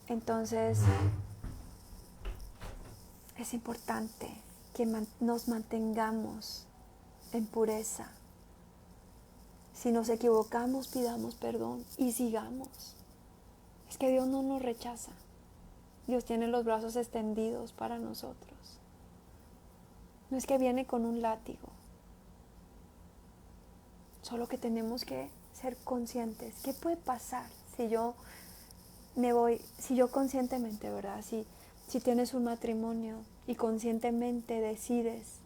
Entonces, es importante que nos mantengamos en pureza. Si nos equivocamos, pidamos perdón y sigamos. Es que Dios no nos rechaza. Dios tiene los brazos extendidos para nosotros. No es que viene con un látigo. Solo que tenemos que ser conscientes. ¿Qué puede pasar si yo conscientemente, ¿verdad? Si tienes un matrimonio y conscientemente decides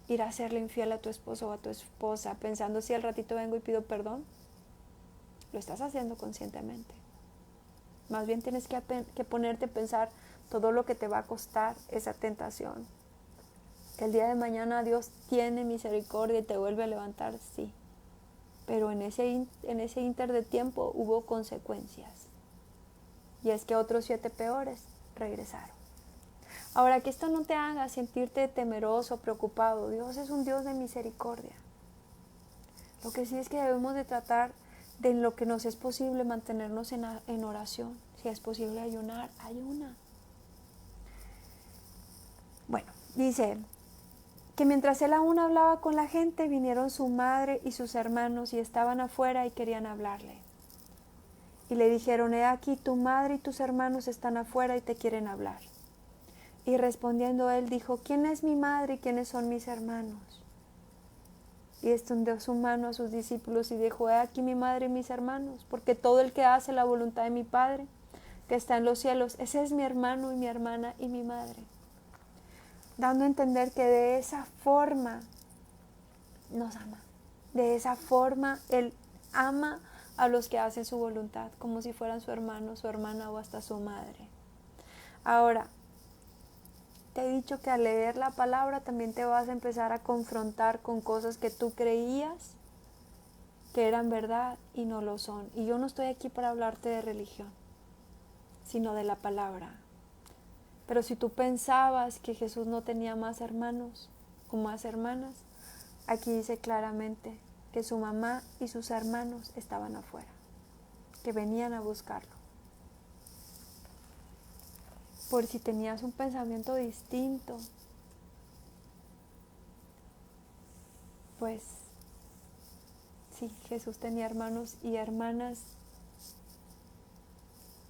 ir a serle infiel a tu esposo o a tu esposa, pensando si al ratito vengo y pido perdón, lo estás haciendo conscientemente. Más bien tienes que ponerte a pensar todo lo que te va a costar esa tentación. Que el día de mañana Dios tiene misericordia y te vuelve a levantar, sí. Pero en ese inter de tiempo hubo consecuencias. Y es que otros 7 peores regresaron. Ahora, que esto no te haga sentirte temeroso, preocupado. Dios es un Dios de misericordia. Lo que sí es que debemos de tratar de, en lo que nos es posible, mantenernos en oración. Si es posible ayunar, ayuna. Bueno, dice que mientras él aún hablaba con la gente, vinieron su madre y sus hermanos y estaban afuera y querían hablarle. Y le dijeron, he aquí tu madre y tus hermanos están afuera y te quieren hablar. Y respondiendo él dijo, ¿quién es mi madre y quiénes son mis hermanos? Y extendió su mano a sus discípulos y dijo, he aquí mi madre y mis hermanos, porque todo el que hace la voluntad de mi Padre, que está en los cielos, ese es mi hermano y mi hermana y mi madre. Dando a entender que de esa forma nos ama. De esa forma Él ama a los que hacen su voluntad, como si fueran su hermano, su hermana o hasta su madre. Ahora, te he dicho que al leer la palabra también te vas a empezar a confrontar con cosas que tú creías que eran verdad y no lo son. Y yo no estoy aquí para hablarte de religión, sino de la palabra. Pero si tú pensabas que Jesús no tenía más hermanos o más hermanas, aquí dice claramente que su mamá y sus hermanos estaban afuera, que venían a buscarlo. Por si tenías un pensamiento distinto, pues sí, Jesús tenía hermanos y hermanas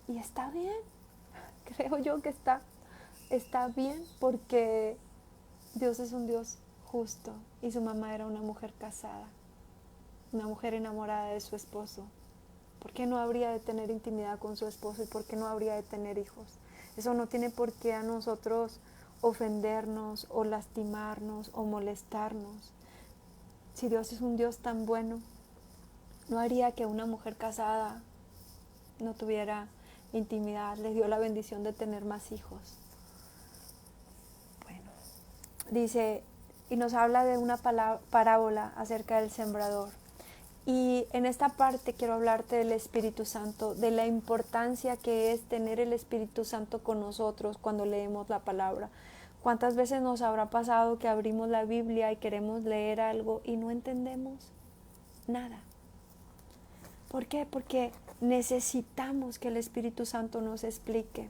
y está bien, creo yo que está bien porque Dios es un Dios justo y su mamá era una mujer casada, una mujer enamorada de su esposo. ¿Por qué no habría de tener intimidad con su esposo y por qué no habría de tener hijos? Eso no tiene por qué a nosotros ofendernos o lastimarnos o molestarnos. Si Dios es un Dios tan bueno, no haría que una mujer casada no tuviera intimidad, le dio la bendición de tener más hijos. Bueno, dice, y nos habla de una parábola acerca del sembrador. Y en esta parte quiero hablarte del Espíritu Santo, de la importancia que es tener el Espíritu Santo con nosotros cuando leemos la palabra. ¿Cuántas veces nos habrá pasado que abrimos la Biblia y queremos leer algo y no entendemos nada? ¿Por qué? Porque necesitamos que el Espíritu Santo nos explique.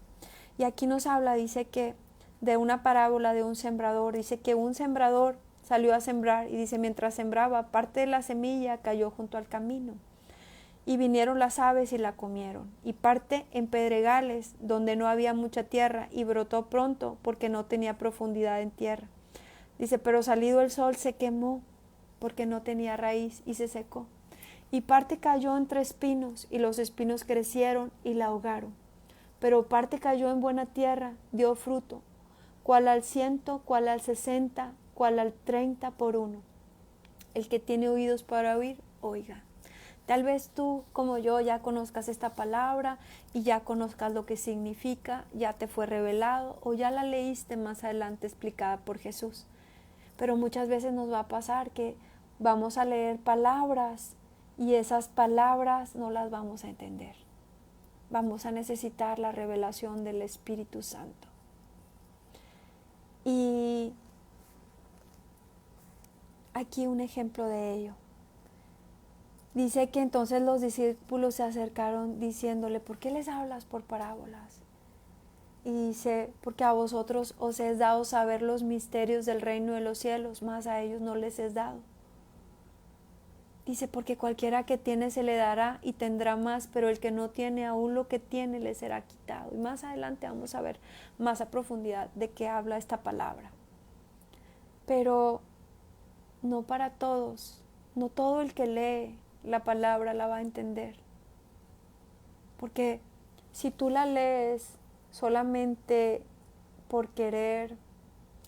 Y aquí nos habla, dice que de una parábola de un sembrador, dice que un sembrador salió a sembrar y dice, mientras sembraba, parte de la semilla cayó junto al camino y vinieron las aves y la comieron, y parte en pedregales donde no había mucha tierra y brotó pronto porque no tenía profundidad en tierra. Dice, pero salido el sol se quemó porque no tenía raíz y se secó. Y parte cayó entre espinos y los espinos crecieron y la ahogaron. Pero parte cayó en buena tierra, dio fruto, cual al 100, cual al 60, cual al 30 por uno. El que tiene oídos para oír, oiga. Tal vez tú, como yo, ya conozcas esta palabra y ya conozcas lo que significa, ya te fue revelado o ya la leíste más adelante explicada por Jesús. Pero muchas veces nos va a pasar que vamos a leer palabras y esas palabras no las vamos a entender. Vamos a necesitar la revelación del Espíritu Santo. Y aquí un ejemplo de ello. Dice que entonces los discípulos se acercaron diciéndole, ¿por qué les hablas por parábolas? Y dice, porque a vosotros os es dado saber los misterios del reino de los cielos, mas a ellos no les es dado. Dice, porque cualquiera que tiene se le dará y tendrá más, pero el que no tiene, aún lo que tiene le será quitado. Y más adelante vamos a ver más a profundidad de qué habla esta palabra. Pero no para todos, no todo el que lee la palabra la va a entender. Porque si tú la lees solamente por querer,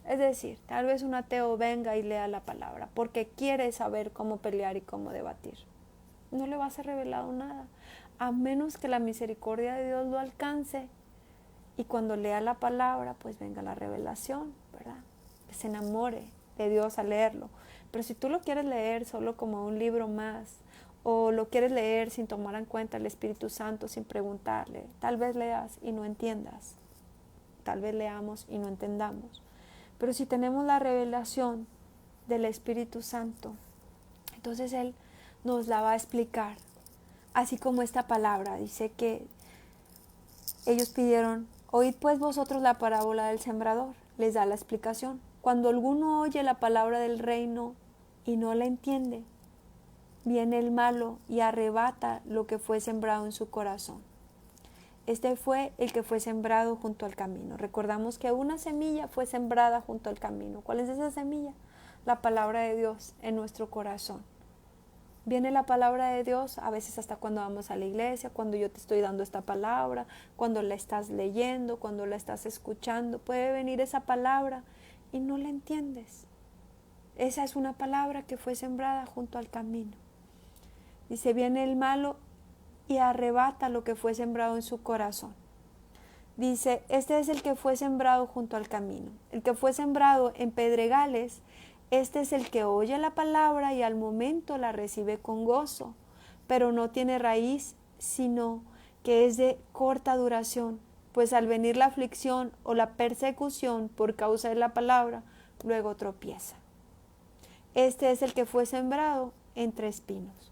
es decir, tal vez un ateo venga y lea la palabra porque quiere saber cómo pelear y cómo debatir, no le va a ser revelado nada, a menos que la misericordia de Dios lo alcance y cuando lea la palabra pues venga la revelación, ¿verdad? Que se enamore de Dios al leerlo. Pero si tú lo quieres leer solo como un libro más, o lo quieres leer sin tomar en cuenta el Espíritu Santo, sin preguntarle, tal vez leas y no entiendas, tal vez leamos y no entendamos. Pero si tenemos la revelación del Espíritu Santo, entonces Él nos la va a explicar. Así como esta palabra dice que ellos pidieron, oíd pues vosotros la parábola del sembrador, les da la explicación. Cuando alguno oye la palabra del reino y no la entiende, viene el malo y arrebata lo que fue sembrado en su corazón. Este fue el que fue sembrado junto al camino. Recordamos que una semilla fue sembrada junto al camino. ¿Cuál es esa semilla? La palabra de Dios en nuestro corazón. Viene la palabra de Dios a veces hasta cuando vamos a la iglesia, cuando yo te estoy dando esta palabra, cuando la estás leyendo, cuando la estás escuchando. Puede venir esa palabra y no la entiendes. Esa es una palabra que fue sembrada junto al camino. Dice, viene el malo y arrebata lo que fue sembrado en su corazón. Dice, este es el que fue sembrado junto al camino. El que fue sembrado en pedregales, este es el que oye la palabra y al momento la recibe con gozo, pero no tiene raíz, sino que es de corta duración, pues al venir la aflicción o la persecución por causa de la palabra, luego tropieza. Este es el que fue sembrado entre espinos.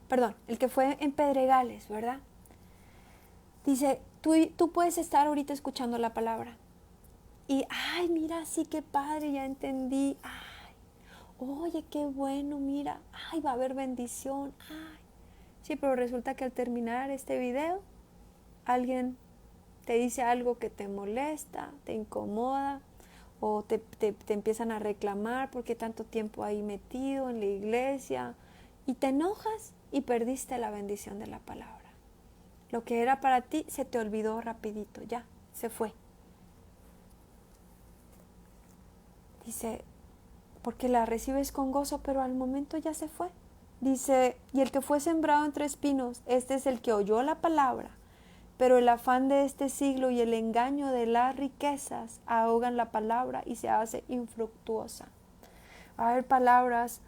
Perdón, el que fue en pedregales, ¿verdad? Dice, tú puedes estar ahorita escuchando la palabra y, ay, mira, sí, qué padre, ya entendí, ay, oye, qué bueno, mira, ay, va a haber bendición, ay. Sí, pero resulta que al terminar este video, alguien te dice algo que te molesta, te incomoda, o te empiezan a reclamar porque tanto tiempo ahí metido en la iglesia, y te enojas y perdiste la bendición de la palabra. Lo que era para ti se te olvidó rapidito, ya, se fue. Dice, porque la recibes con gozo, pero al momento ya se fue. Dice, y el que fue sembrado entre espinos, este es el que oyó la palabra, pero el afán de este siglo y el engaño de las riquezas ahogan la palabra y se hace infructuosa. Va a haber palabras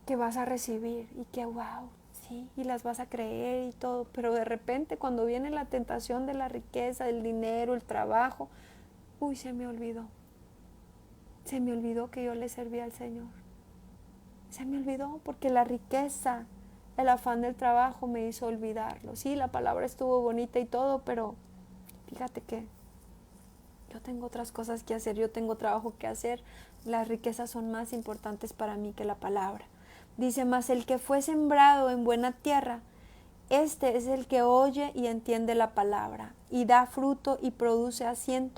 que vas a recibir y que wow, sí, y las vas a creer y todo, pero de repente cuando viene la tentación de la riqueza, del dinero, el trabajo, uy, se me olvidó que yo le servía al Señor. Se me olvidó porque la riqueza, el afán del trabajo me hizo olvidarlo. Sí, la palabra estuvo bonita y todo, pero fíjate que yo tengo otras cosas que hacer, yo tengo trabajo que hacer. Las riquezas son más importantes para mí que la palabra. Dice, mas el que fue sembrado en buena tierra, este es el que oye y entiende la palabra, y da fruto y produce a 100,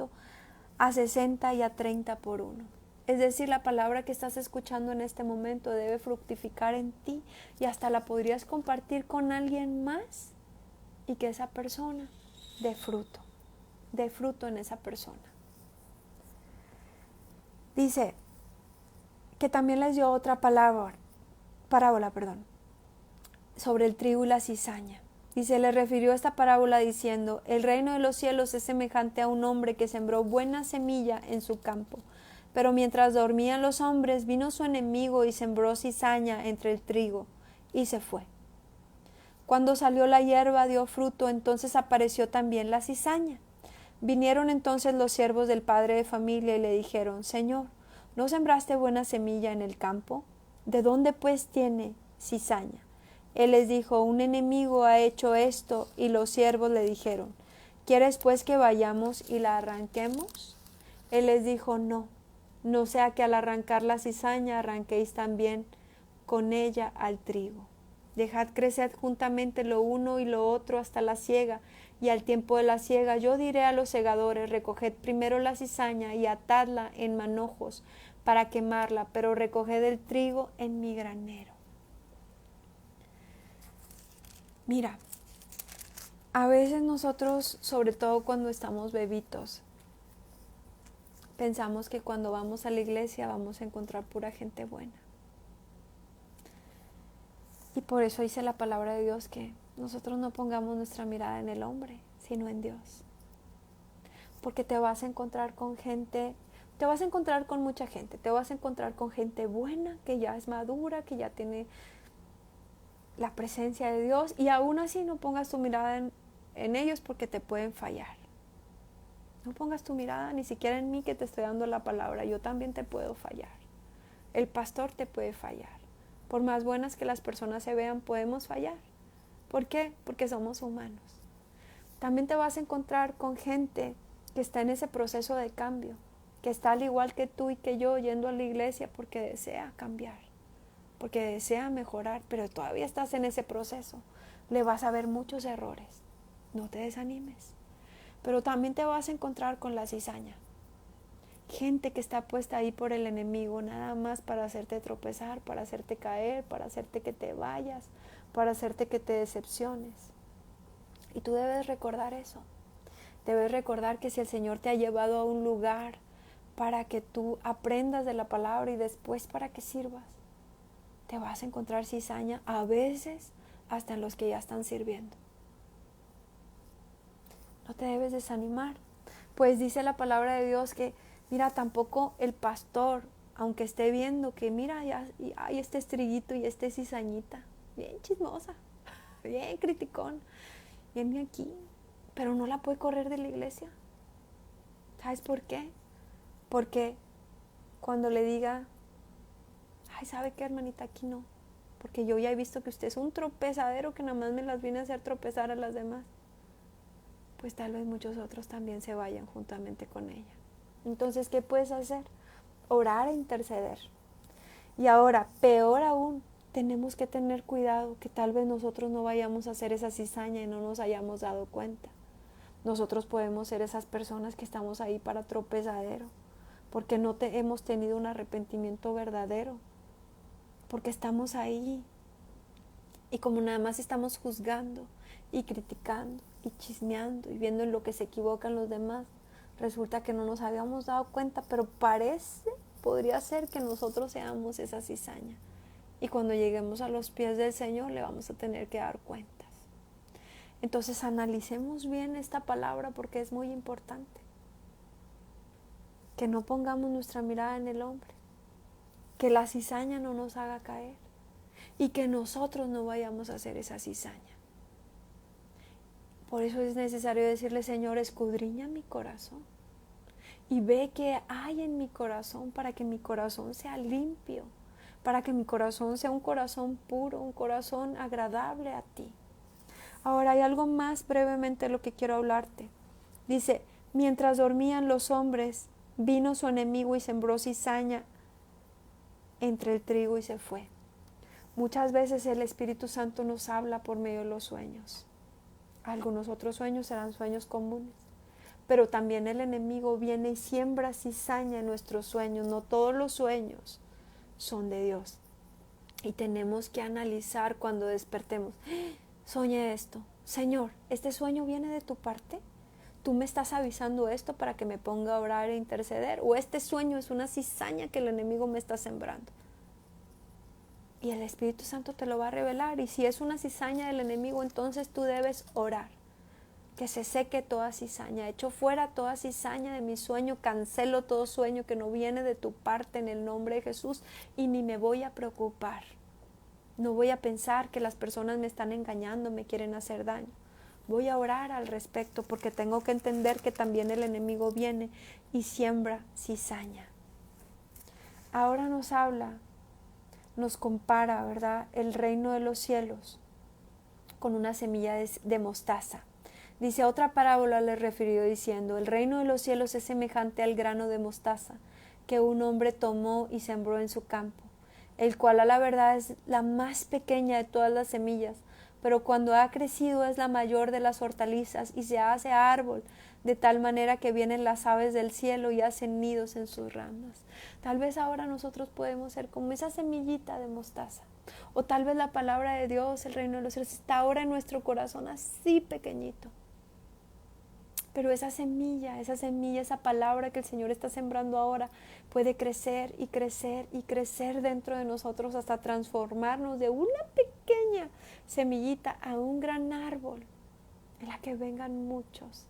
a 60 y a 30 por uno. Es decir, la palabra que estás escuchando en este momento debe fructificar en ti y hasta la podrías compartir con alguien más y que esa persona dé fruto en esa persona. Dice que también les dio otra parábola, sobre el trigo y la cizaña. Dice, le refirió esta parábola diciendo, el reino de los cielos es semejante a un hombre que sembró buena semilla en su campo. Pero mientras dormían los hombres, vino su enemigo y sembró cizaña entre el trigo, y se fue. Cuando salió la hierba dio fruto, entonces apareció también la cizaña. Vinieron entonces los siervos del padre de familia y le dijeron, Señor, ¿no sembraste buena semilla en el campo? ¿De dónde pues tiene cizaña? Él les dijo, un enemigo ha hecho esto, y los siervos le dijeron, ¿quieres pues que vayamos y la arranquemos? Él les dijo, no sea que al arrancar la cizaña arranquéis también con ella al trigo. Dejad crecer juntamente lo uno y lo otro hasta la siega, y al tiempo de la siega yo diré a los segadores, recoged primero la cizaña y atadla en manojos para quemarla, pero recoged el trigo en mi granero. Mira, a veces nosotros, sobre todo cuando estamos bebitos, pensamos que cuando vamos a la iglesia vamos a encontrar pura gente buena. Y por eso dice la palabra de Dios que nosotros no pongamos nuestra mirada en el hombre, sino en Dios. Porque te vas a encontrar con gente, te vas a encontrar con mucha gente, te vas a encontrar con gente buena, que ya es madura, que ya tiene la presencia de Dios, y aún así no pongas tu mirada en ellos porque te pueden fallar. No pongas tu mirada ni siquiera en mí que te estoy dando la palabra, yo también te puedo fallar. El pastor te puede fallar. Por más buenas que las personas se vean, podemos fallar. ¿Por qué? Porque somos humanos. También te vas a encontrar con gente que está en ese proceso de cambio, que está al igual que tú y que yo yendo a la iglesia porque desea cambiar, porque desea mejorar, pero todavía estás en ese proceso. Le vas a ver muchos errores. No te desanimes. Pero también te vas a encontrar con la cizaña. Gente que está puesta ahí por el enemigo, nada más para hacerte tropezar, para hacerte caer, para hacerte que te vayas, para hacerte que te decepciones. Y tú debes recordar eso. Debes recordar que si el Señor te ha llevado a un lugar para que tú aprendas de la palabra y después para que sirvas, te vas a encontrar cizaña, a veces hasta en los que ya están sirviendo. No te debes desanimar, pues dice la palabra de Dios que, mira, tampoco el pastor, aunque esté viendo que, mira, ya hay este estriguito y este cizañita, bien chismosa, bien criticón, viene aquí, pero no la puede correr de la iglesia. ¿Sabes por qué? Porque cuando le diga, ay, ¿sabe qué, hermanita? Aquí no, porque yo ya he visto que usted es un tropezadero que nada más me las viene a hacer tropezar a las demás, pues tal vez muchos otros también se vayan juntamente con ella. Entonces, ¿qué puedes hacer? Orar e interceder. Y ahora, peor aún, tenemos que tener cuidado que tal vez nosotros no vayamos a hacer esa cizaña y no nos hayamos dado cuenta. Nosotros podemos ser esas personas que estamos ahí para tropezadero, porque no hemos tenido un arrepentimiento verdadero, porque estamos ahí y como nada más estamos juzgando y criticando y chismeando y viendo en lo que se equivocan los demás, resulta que no nos habíamos dado cuenta, pero podría ser que nosotros seamos esa cizaña Y cuando lleguemos a los pies del Señor le vamos a tener que dar cuentas. Entonces analicemos bien esta palabra porque es muy importante. Que no pongamos nuestra mirada en el hombre. Que la cizaña no nos haga caer. Y que nosotros no vayamos a hacer esa cizaña. Por eso es necesario decirle, Señor, escudriña mi corazón. Y ve qué hay en mi corazón para que mi corazón sea limpio. Para que mi corazón sea un corazón puro, un corazón agradable a ti. Ahora hay algo más brevemente de lo que quiero hablarte. Dice, mientras dormían los hombres, vino su enemigo y sembró cizaña entre el trigo y se fue. Muchas veces el Espíritu Santo nos habla por medio de los sueños. Algunos otros sueños serán sueños comunes. Pero también el enemigo viene y siembra cizaña en nuestros sueños. No todos los sueños son de Dios. Y tenemos que analizar cuando despertemos. Soñé esto. Señor, ¿este sueño viene de tu parte? ¿Tú me estás avisando esto para que me ponga a orar e interceder? ¿O este sueño es una cizaña que el enemigo me está sembrando? Y el Espíritu Santo te lo va a revelar. Y si es una cizaña del enemigo, entonces tú debes orar. Que se seque toda cizaña. Echo fuera toda cizaña de mi sueño. Cancelo todo sueño que no viene de tu parte en el nombre de Jesús. Y ni me voy a preocupar. No voy a pensar que las personas me están engañando, me quieren hacer daño. Voy a orar al respecto porque tengo que entender que también el enemigo viene y siembra cizaña. Ahora nos habla, nos compara, ¿verdad?, el reino de los cielos con una semilla de mostaza. Dice, otra parábola le refirió diciendo, el reino de los cielos es semejante al grano de mostaza que un hombre tomó y sembró en su campo, el cual a la verdad es la más pequeña de todas las semillas, pero cuando ha crecido es la mayor de las hortalizas y se hace árbol, de tal manera que vienen las aves del cielo y hacen nidos en sus ramas. Tal vez ahora nosotros podemos ser como esa semillita de mostaza, o tal vez la palabra de Dios, el reino de los cielos, está ahora en nuestro corazón así pequeñito. Pero esa semilla, esa palabra que el Señor está sembrando ahora puede crecer y crecer y crecer dentro de nosotros hasta transformarnos de una pequeña semillita a un gran árbol en la que vengan muchos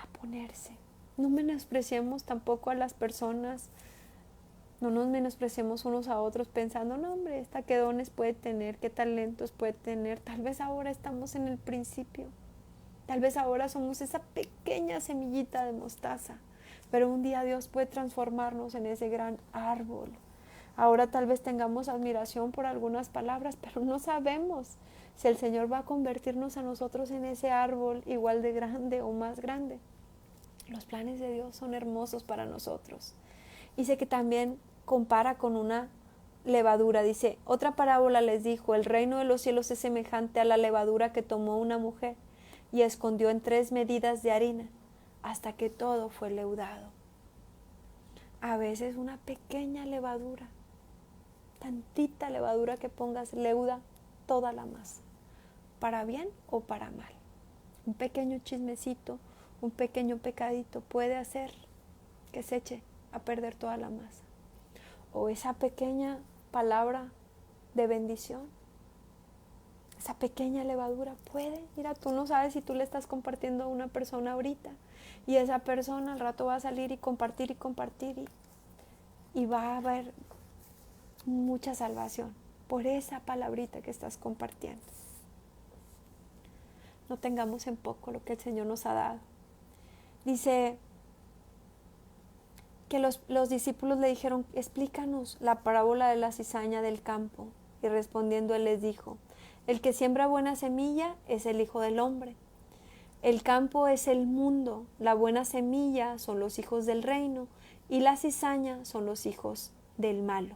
a ponerse. No menospreciemos tampoco a las personas, no nos menospreciemos unos a otros pensando, no hombre, esta qué dones puede tener, qué talentos puede tener. Tal vez ahora estamos en el principio. Tal vez ahora somos esa pequeña semillita de mostaza, pero un día Dios puede transformarnos en ese gran árbol. Ahora tal vez tengamos admiración por algunas palabras, pero no sabemos si el Señor va a convertirnos a nosotros en ese árbol igual de grande o más grande. Los planes de Dios son hermosos para nosotros. Y sé que también compara con una levadura. Dice, otra parábola les dijo, el reino de los cielos es semejante a la levadura que tomó una mujer y escondió en 3 medidas de harina hasta que todo fue leudado. A veces una pequeña levadura, tantita levadura que pongas, leuda toda la masa, para bien o para mal. Un pequeño chismecito, un pequeño pecadito puede hacer que se eche a perder toda la masa. O esa pequeña palabra de bendición, esa pequeña levadura puede, mira, tú no sabes si tú le estás compartiendo a una persona ahorita y esa persona al rato va a salir y compartir y va a haber mucha salvación por esa palabrita que estás compartiendo. No tengamos en poco lo que el Señor nos ha dado. Dice que los discípulos le dijeron, explícanos la parábola de la cizaña del campo. Y respondiendo él les dijo, el que siembra buena semilla es el Hijo del Hombre. El campo es el mundo, la buena semilla son los hijos del reino y la cizaña son los hijos del malo.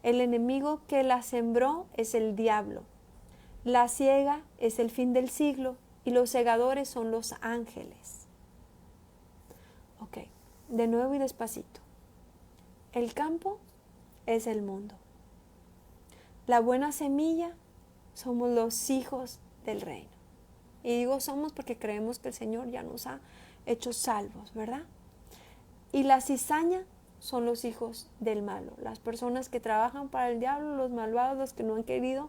El enemigo que la sembró es el diablo. La siega es el fin del siglo y los segadores son los ángeles. Ok, de nuevo y despacito. El campo es el mundo. La buena semilla somos los hijos del reino. Y digo somos porque creemos que el Señor ya nos ha hecho salvos, ¿verdad? Y la cizaña son los hijos del malo. Las personas que trabajan para el diablo, los malvados, los que no han querido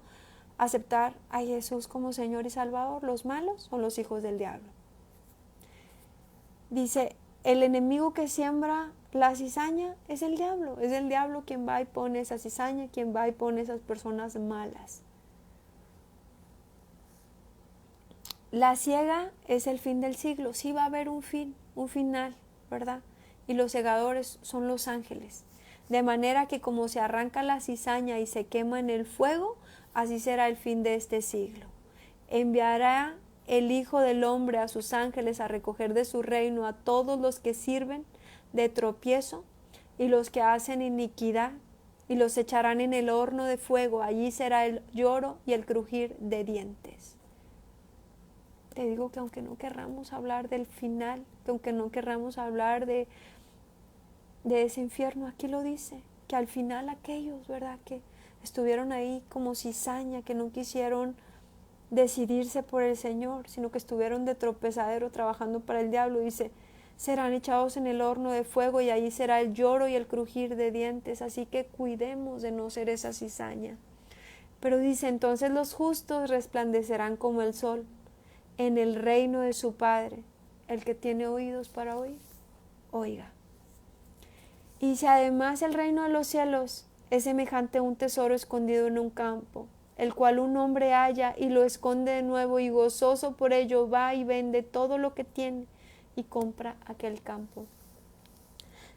aceptar a Jesús como Señor y Salvador, los malos son los hijos del diablo. Dice, el enemigo que siembra la cizaña es el diablo quien va y pone esa cizaña, quien va y pone esas personas malas. La siega es el fin del siglo, sí va a haber un final, ¿verdad? Y los segadores son los ángeles. De manera que como se arranca la cizaña y se quema en el fuego, así será el fin de este siglo. Enviará el Hijo del Hombre a sus ángeles a recoger de su reino a todos los que sirven de tropiezo y los que hacen iniquidad, y los echarán en el horno de fuego. Allí será el lloro y el crujir de dientes. Te digo que aunque no querramos hablar del final, que aunque no querramos hablar de ese infierno, aquí lo dice, que al final aquellos, ¿verdad?, que estuvieron ahí como cizaña, que no quisieron decidirse por el Señor, sino que estuvieron de tropezadero trabajando para el diablo, dice, serán echados en el horno de fuego y allí será el lloro y el crujir de dientes. Así que cuidemos de no ser esa cizaña. Pero dice, entonces los justos resplandecerán como el sol en el reino de su Padre. El que tiene oídos para oír, oiga. Y si además el reino de los cielos es semejante a un tesoro escondido en un campo, el cual un hombre halla y lo esconde de nuevo, y gozoso por ello va y vende todo lo que tiene y compra aquel campo.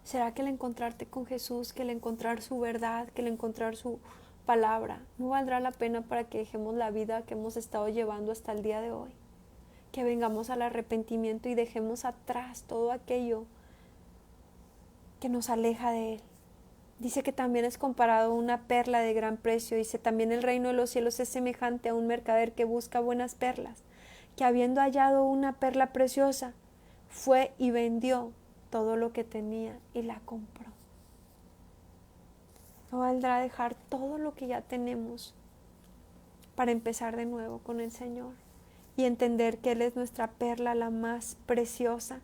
¿Será que el encontrarte con Jesús, que el encontrar su verdad, que el encontrar su palabra, no valdrá la pena para que dejemos la vida que hemos estado llevando hasta el día de hoy? Que vengamos al arrepentimiento y dejemos atrás todo aquello que nos aleja de Él. Dice que también es comparado a una perla de gran precio. Dice, también el reino de los cielos es semejante a un mercader que busca buenas perlas, que habiendo hallado una perla preciosa, fue y vendió todo lo que tenía y la compró. No valdrá dejar todo lo que ya tenemos para empezar de nuevo con el Señor y entender que Él es nuestra perla, la más preciosa.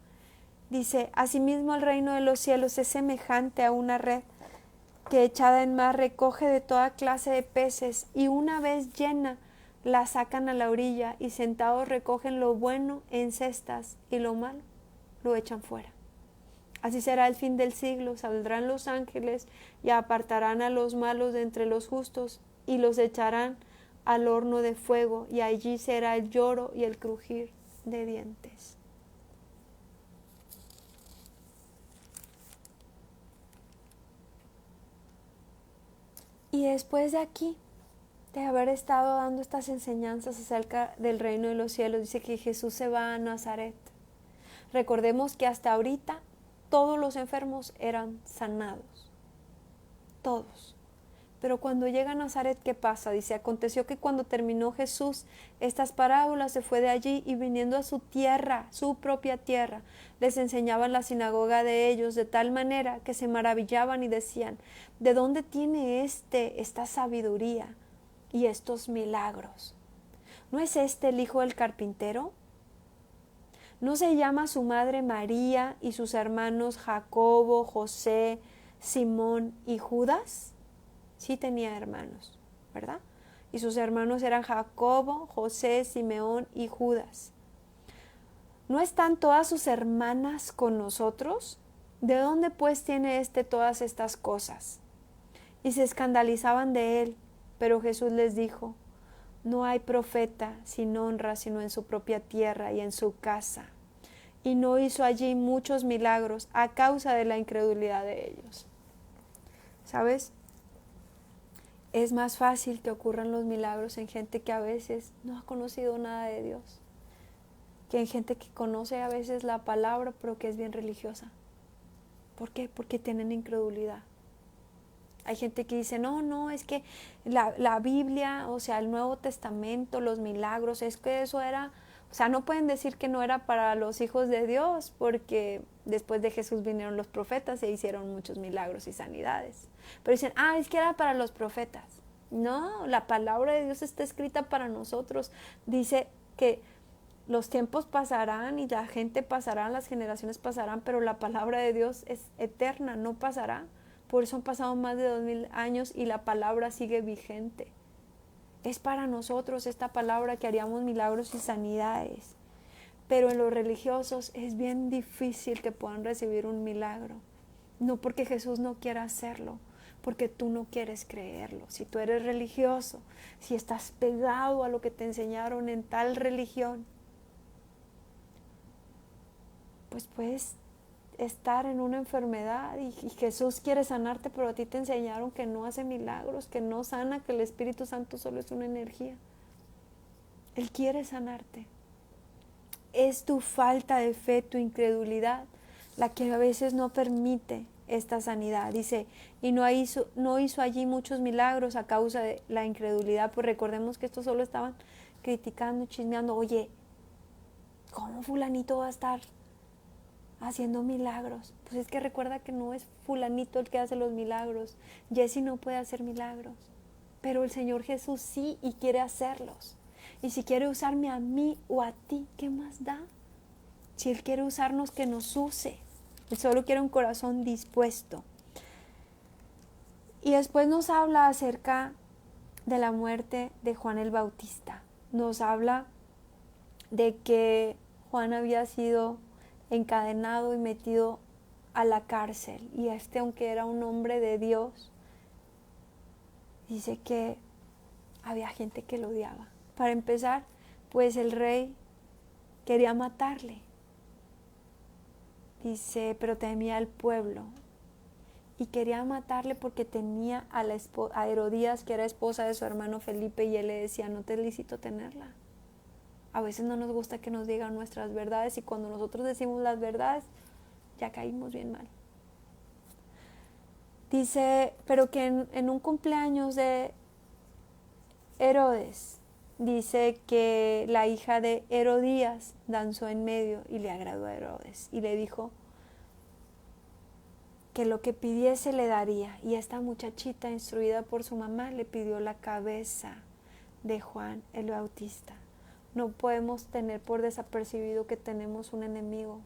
Dice, asimismo el reino de los cielos es semejante a una red que echada en mar recoge de toda clase de peces, y una vez llena la sacan a la orilla, y sentados recogen lo bueno en cestas y lo malo lo echan fuera. Así será el fin del siglo. Saldrán los ángeles y apartarán a los malos de entre los justos y los echarán al horno de fuego, y allí será el lloro y el crujir de dientes. Y después de aquí, de haber estado dando estas enseñanzas acerca del reino de los cielos, dice que Jesús se va a Nazaret. Recordemos que hasta ahorita todos los enfermos eran sanados, todos. Pero cuando llega a Nazaret, ¿qué pasa? Dice, aconteció que cuando terminó Jesús estas parábolas, se fue de allí, y viniendo a su tierra, su propia tierra, les enseñaba en la sinagoga de ellos, de tal manera que se maravillaban y decían, ¿de dónde tiene esta sabiduría y estos milagros? ¿No es este el hijo del carpintero? ¿No se llama su madre María y sus hermanos Jacobo, José, Simón y Judas? Sí tenía hermanos, ¿verdad? Y sus hermanos eran Jacobo, José, Simeón y Judas. ¿No están todas sus hermanas con nosotros? ¿De dónde pues tiene todas estas cosas? Y se escandalizaban de él, pero Jesús les dijo, no hay profeta sin honra sino en su propia tierra y en su casa. Y no hizo allí muchos milagros a causa de la incredulidad de ellos. ¿Sabes? Es más fácil que ocurran los milagros en gente que a veces no ha conocido nada de Dios, que en gente que conoce a veces la palabra, pero que es bien religiosa. ¿Por qué? Porque tienen incredulidad. Hay gente que dice, no, es que la Biblia, o sea, el Nuevo Testamento, los milagros, es que eso era, o sea, no pueden decir que no era para los hijos de Dios, porque después de Jesús vinieron los profetas e hicieron muchos milagros y sanidades. Pero dicen, es que era para los profetas. No, la palabra de Dios está escrita para nosotros. Dice que los tiempos pasarán y la gente pasará, las generaciones pasarán, pero la palabra de Dios es eterna, no pasará. Por eso han pasado más de 2000 años y la palabra sigue vigente. Es para nosotros esta palabra que haríamos milagros y sanidades. Pero en los religiosos es bien difícil que puedan recibir un milagro. No porque Jesús no quiera hacerlo, porque tú no quieres creerlo. Si tú eres religioso, si estás pegado a lo que te enseñaron en tal religión, pues puedes estar en una enfermedad y Jesús quiere sanarte, pero a ti te enseñaron que no hace milagros, que no sana, que el Espíritu Santo solo es una energía. Él quiere sanarte. Es tu falta de fe, tu incredulidad, la que a veces no permite esta sanidad. Dice, y no hizo allí muchos milagros a causa de la incredulidad, pues recordemos que estos solo estaban criticando, chismeando. Oye, ¿cómo fulanito va a estar haciendo milagros? Pues es que recuerda que no es fulanito el que hace los milagros. Jesse no puede hacer milagros, pero el Señor Jesús sí, y quiere hacerlos. Y si quiere usarme a mí o a ti, ¿qué más da? Si Él quiere usarnos, que nos use. Él solo quiere un corazón dispuesto. Y después nos habla acerca de la muerte de Juan el Bautista. Nos habla de que Juan había sido encadenado y metido a la cárcel. Y aunque era un hombre de Dios, dice que había gente que lo odiaba. Para empezar, pues el rey quería matarle. Dice, pero temía al pueblo. Y quería matarle porque tenía a Herodías, que era esposa de su hermano Felipe, y él le decía, no te es lícito tenerla. A veces no nos gusta que nos digan nuestras verdades, y cuando nosotros decimos las verdades, ya caímos bien mal. Dice, pero que en un cumpleaños de Herodes, dice que la hija de Herodías danzó en medio y le agradó a Herodes y le dijo que lo que pidiese le daría. Y esta muchachita, instruida por su mamá, le pidió la cabeza de Juan el Bautista. No podemos tener por desapercibido que tenemos un enemigo,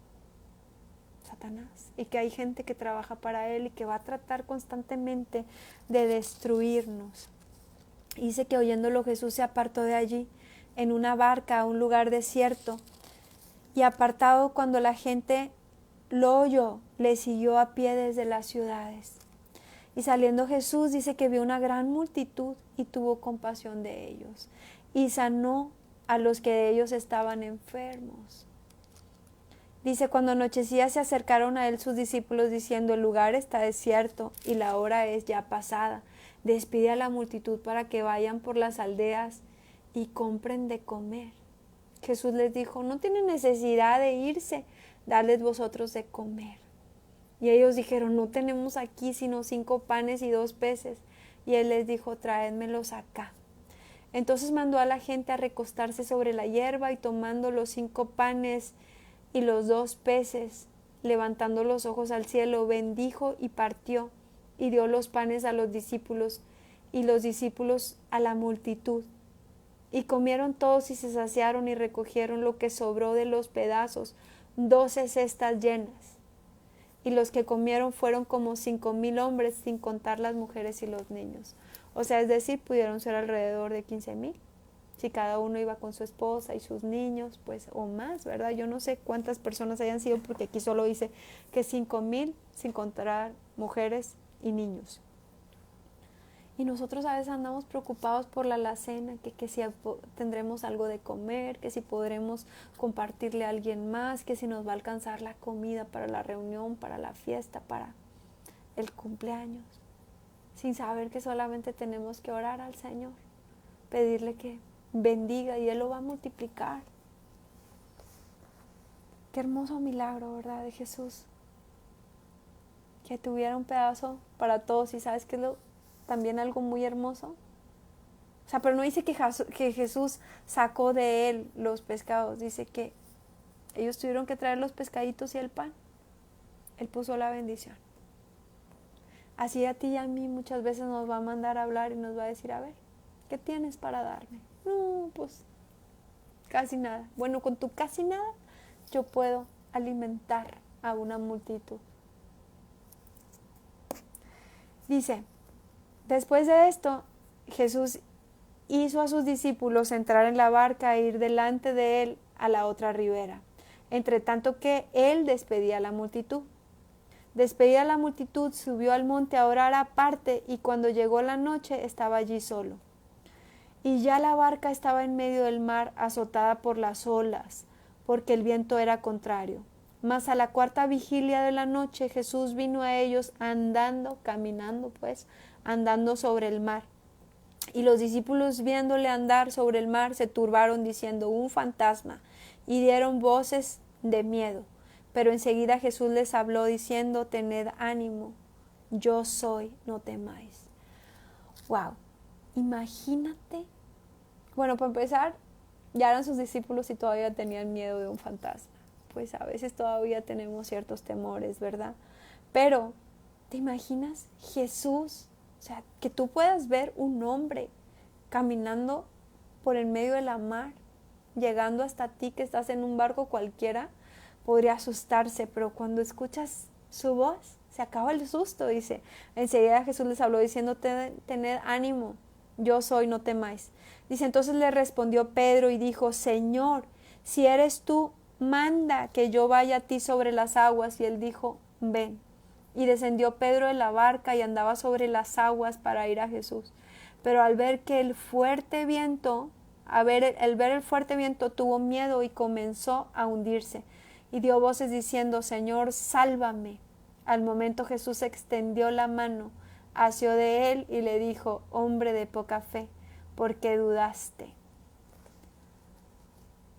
Satanás, y que hay gente que trabaja para él y que va a tratar constantemente de destruirnos. Dice que oyéndolo Jesús se apartó de allí en una barca a un lugar desierto, y apartado cuando la gente lo oyó, le siguió a pie desde las ciudades. Y saliendo Jesús, dice que vio una gran multitud y tuvo compasión de ellos y sanó a los que de ellos estaban enfermos. Dice, cuando anochecía se acercaron a él sus discípulos diciendo, el lugar está desierto y la hora es ya pasada. Despide a la multitud para que vayan por las aldeas y compren de comer. Jesús les dijo, no tienen necesidad de irse, dadles vosotros de comer. Y ellos dijeron, no tenemos aquí sino 5 panes y 2 peces. Y él les dijo, traédmelos acá. Entonces mandó a la gente a recostarse sobre la hierba, y tomando los 5 panes y los 2 peces, levantando los ojos al cielo, bendijo y partió, y dio los panes a los discípulos, y los discípulos a la multitud. Y comieron todos y se saciaron, y recogieron lo que sobró de los pedazos, 12 cestas llenas. Y los que comieron fueron como 5,000 hombres, sin contar las mujeres y los niños. O sea, es decir, pudieron ser alrededor de 15,000. Si cada uno iba con su esposa y sus niños, pues, o más, ¿verdad? Yo no sé cuántas personas hayan sido, porque aquí solo dice que 5,000, sin contar mujeres y niños. Y nosotros a veces andamos preocupados por la alacena, que si tendremos algo de comer, que si podremos compartirle a alguien más, que si nos va a alcanzar la comida para la reunión, para la fiesta, para el cumpleaños, sin saber que solamente tenemos que orar al Señor, pedirle que bendiga y Él lo va a multiplicar. Qué hermoso milagro, ¿verdad?, de Jesús, que tuviera un pedazo para todos. Y ¿sabes qué es también algo muy hermoso? O sea, pero no dice que Jesús sacó de él los pescados, dice que ellos tuvieron que traer los pescaditos y el pan. Él puso la bendición. Así a ti y a mí muchas veces nos va a mandar a hablar y nos va a decir, a ver, ¿qué tienes para darme? No, pues casi nada. Bueno, con tu casi nada yo puedo alimentar a una multitud. Dice, después de esto, Jesús hizo a sus discípulos entrar en la barca e ir delante de él a la otra ribera, entre tanto que él despedía a la multitud. Despedida a la multitud, subió al monte a orar aparte, y cuando llegó la noche estaba allí solo. Y ya la barca estaba en medio del mar, azotada por las olas, porque el viento era contrario. Mas a la cuarta vigilia de la noche Jesús vino a ellos andando, caminando andando sobre el mar. Y los discípulos, viéndole andar sobre el mar, se turbaron diciendo: un fantasma, y dieron voces de miedo. Pero enseguida Jesús les habló diciendo: tened ánimo, yo soy, no temáis. Wow, imagínate. Bueno, para empezar, ya eran sus discípulos y todavía tenían miedo de un fantasma. Pues a veces todavía tenemos ciertos temores, ¿verdad? Pero, ¿te imaginas Jesús? O sea, que tú puedas ver un hombre caminando por el medio de la mar, llegando hasta ti, que estás en un barco cualquiera, podría asustarse, pero cuando escuchas su voz, se acaba el susto, dice. Enseguida Jesús les habló diciendo: tened ánimo, yo soy, no temáis. Dice, entonces le respondió Pedro y dijo: Señor, si eres tú, manda que yo vaya a ti sobre las aguas. Y él dijo: ven. Y descendió Pedro de la barca y andaba sobre las aguas para ir a Jesús. Pero al ver el fuerte viento, tuvo miedo y comenzó a hundirse. Y dio voces diciendo: Señor, sálvame. Al momento Jesús extendió la mano, asió de él y le dijo: hombre de poca fe, ¿por qué dudaste?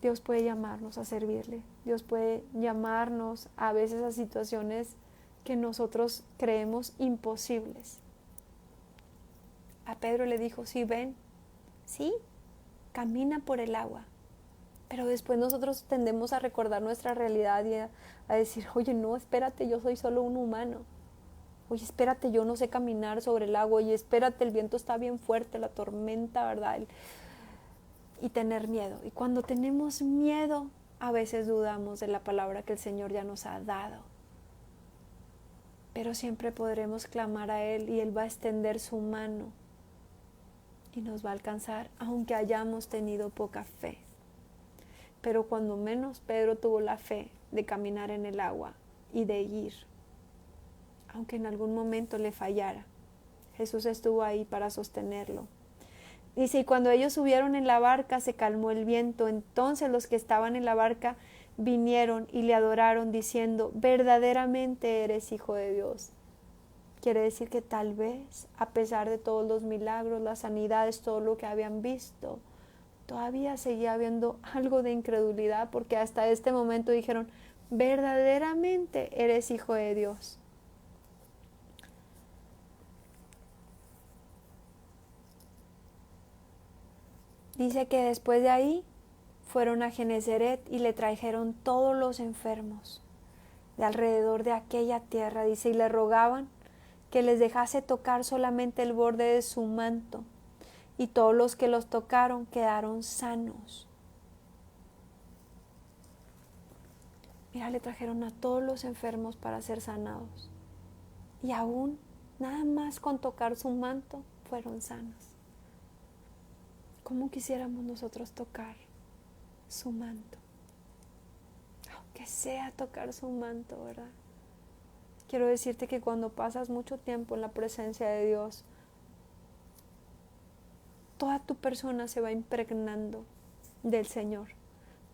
Dios puede llamarnos a servirle. Dios puede llamarnos a veces a situaciones que nosotros creemos imposibles. A Pedro le dijo: sí, ven, sí, camina por el agua. Pero después nosotros tendemos a recordar nuestra realidad y a decir: oye, no, espérate, yo soy solo un humano. Oye, espérate, yo no sé caminar sobre el agua. Oye, espérate, el viento está bien fuerte, la tormenta, ¿verdad? Y tener miedo. Y cuando tenemos miedo, a veces dudamos de la palabra que el Señor ya nos ha dado. Pero siempre podremos clamar a Él y Él va a extender su mano y nos va a alcanzar, aunque hayamos tenido poca fe. Pero cuando menos Pedro tuvo la fe de caminar en el agua y de ir, aunque en algún momento le fallara, Jesús estuvo ahí para sostenerlo. Dice, y cuando ellos subieron en la barca se calmó el viento. Entonces los que estaban en la barca vinieron y le adoraron diciendo: verdaderamente eres Hijo de Dios. Quiere decir que tal vez, a pesar de todos los milagros, las sanidades, todo lo que habían visto, todavía seguía habiendo algo de incredulidad, porque hasta este momento dijeron: verdaderamente eres Hijo de Dios. Dice que después de ahí fueron a Genezaret y le trajeron todos los enfermos de alrededor de aquella tierra, dice, y le rogaban que les dejase tocar solamente el borde de su manto, y todos los que los tocaron quedaron sanos. Mira, le trajeron a todos los enfermos para ser sanados, y aún nada más con tocar su manto fueron sanos. ¿Cómo quisiéramos nosotros tocar su manto? Aunque sea tocar su manto, ¿verdad? Quiero decirte que cuando pasas mucho tiempo en la presencia de Dios, toda tu persona se va impregnando del Señor.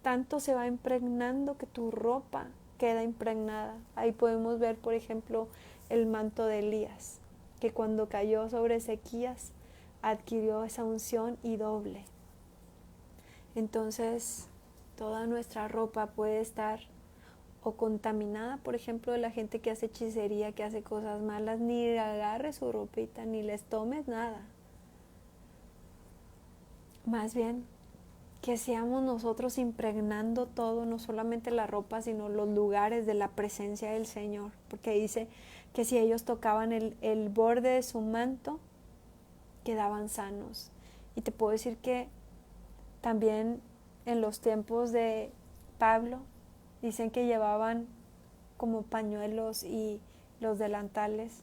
Tanto se va impregnando que tu ropa queda impregnada. Ahí podemos ver, por ejemplo, el manto de Elías, que cuando cayó sobre Ezequías, adquirió esa unción y doble. Entonces, toda nuestra ropa puede estar o contaminada, por ejemplo, de la gente que hace hechicería, que hace cosas malas. Ni agarres su ropita, ni les tomes nada. Más bien, que seamos nosotros impregnando todo, no solamente la ropa, sino los lugares de la presencia del Señor. Porque dice que si ellos tocaban el borde de su manto, quedaban sanos. Y te puedo decir que también en los tiempos de Pablo, dicen que llevaban como pañuelos y los delantales,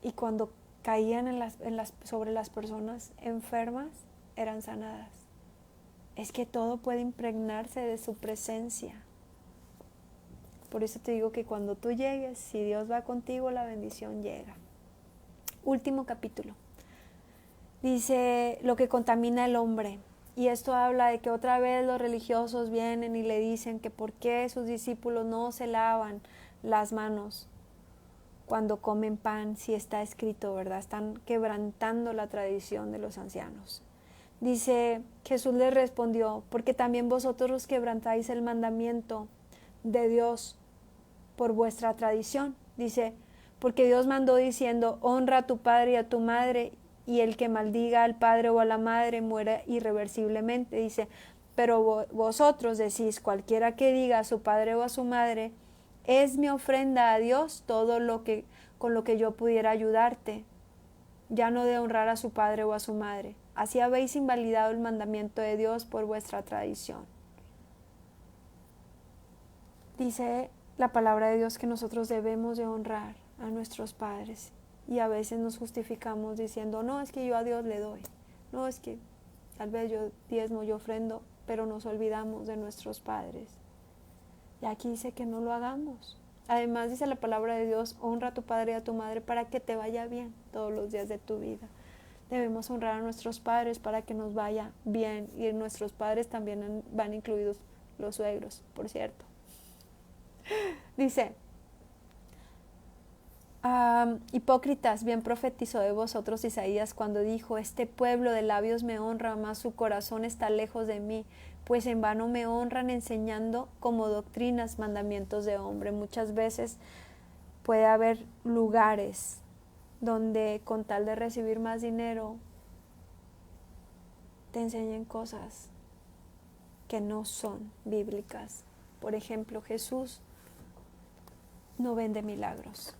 y cuando caían sobre las personas enfermas, eran sanadas. Es que todo puede impregnarse de su presencia. Por eso te digo que cuando tú llegues, si Dios va contigo, la bendición llega. Último capítulo. Dice lo que contamina al hombre. Y esto habla de que otra vez los religiosos vienen y le dicen que por qué sus discípulos no se lavan las manos cuando comen pan, si está escrito, ¿verdad? Están quebrantando la tradición de los ancianos. Dice, Jesús les respondió, porque también vosotros quebrantáis el mandamiento de Dios por vuestra tradición. Dice, porque Dios mandó diciendo, honra a tu padre y a tu madre, y el que maldiga al padre o a la madre muera irreversiblemente. Dice, pero vosotros decís, cualquiera que diga a su padre o a su madre, es mi ofrenda a Dios todo lo que con lo que yo pudiera ayudarte, ya no de honrar a su padre o a su madre. Así habéis invalidado el mandamiento de Dios por vuestra tradición. Dice la palabra de Dios que nosotros debemos de honrar a nuestros padres, y a veces nos justificamos diciendo, no, es que yo a Dios le doy, no, es que tal vez yo diezmo, yo ofrendo, pero nos olvidamos de nuestros padres. Y aquí dice que no lo hagamos. Además dice la palabra de Dios, honra a tu padre y a tu madre para que te vaya bien todos los días de tu vida. Debemos honrar a nuestros padres para que nos vaya bien, y en nuestros padres también van incluidos los suegros, por cierto. Dice, hipócritas, bien profetizó de vosotros Isaías cuando dijo, este pueblo de labios me honra, mas su corazón está lejos de mí, pues en vano me honran enseñando como doctrinas mandamientos de hombre. Muchas veces puede haber lugares donde con tal de recibir más dinero te enseñen cosas que no son bíblicas. Por ejemplo, Jesús no vende milagros.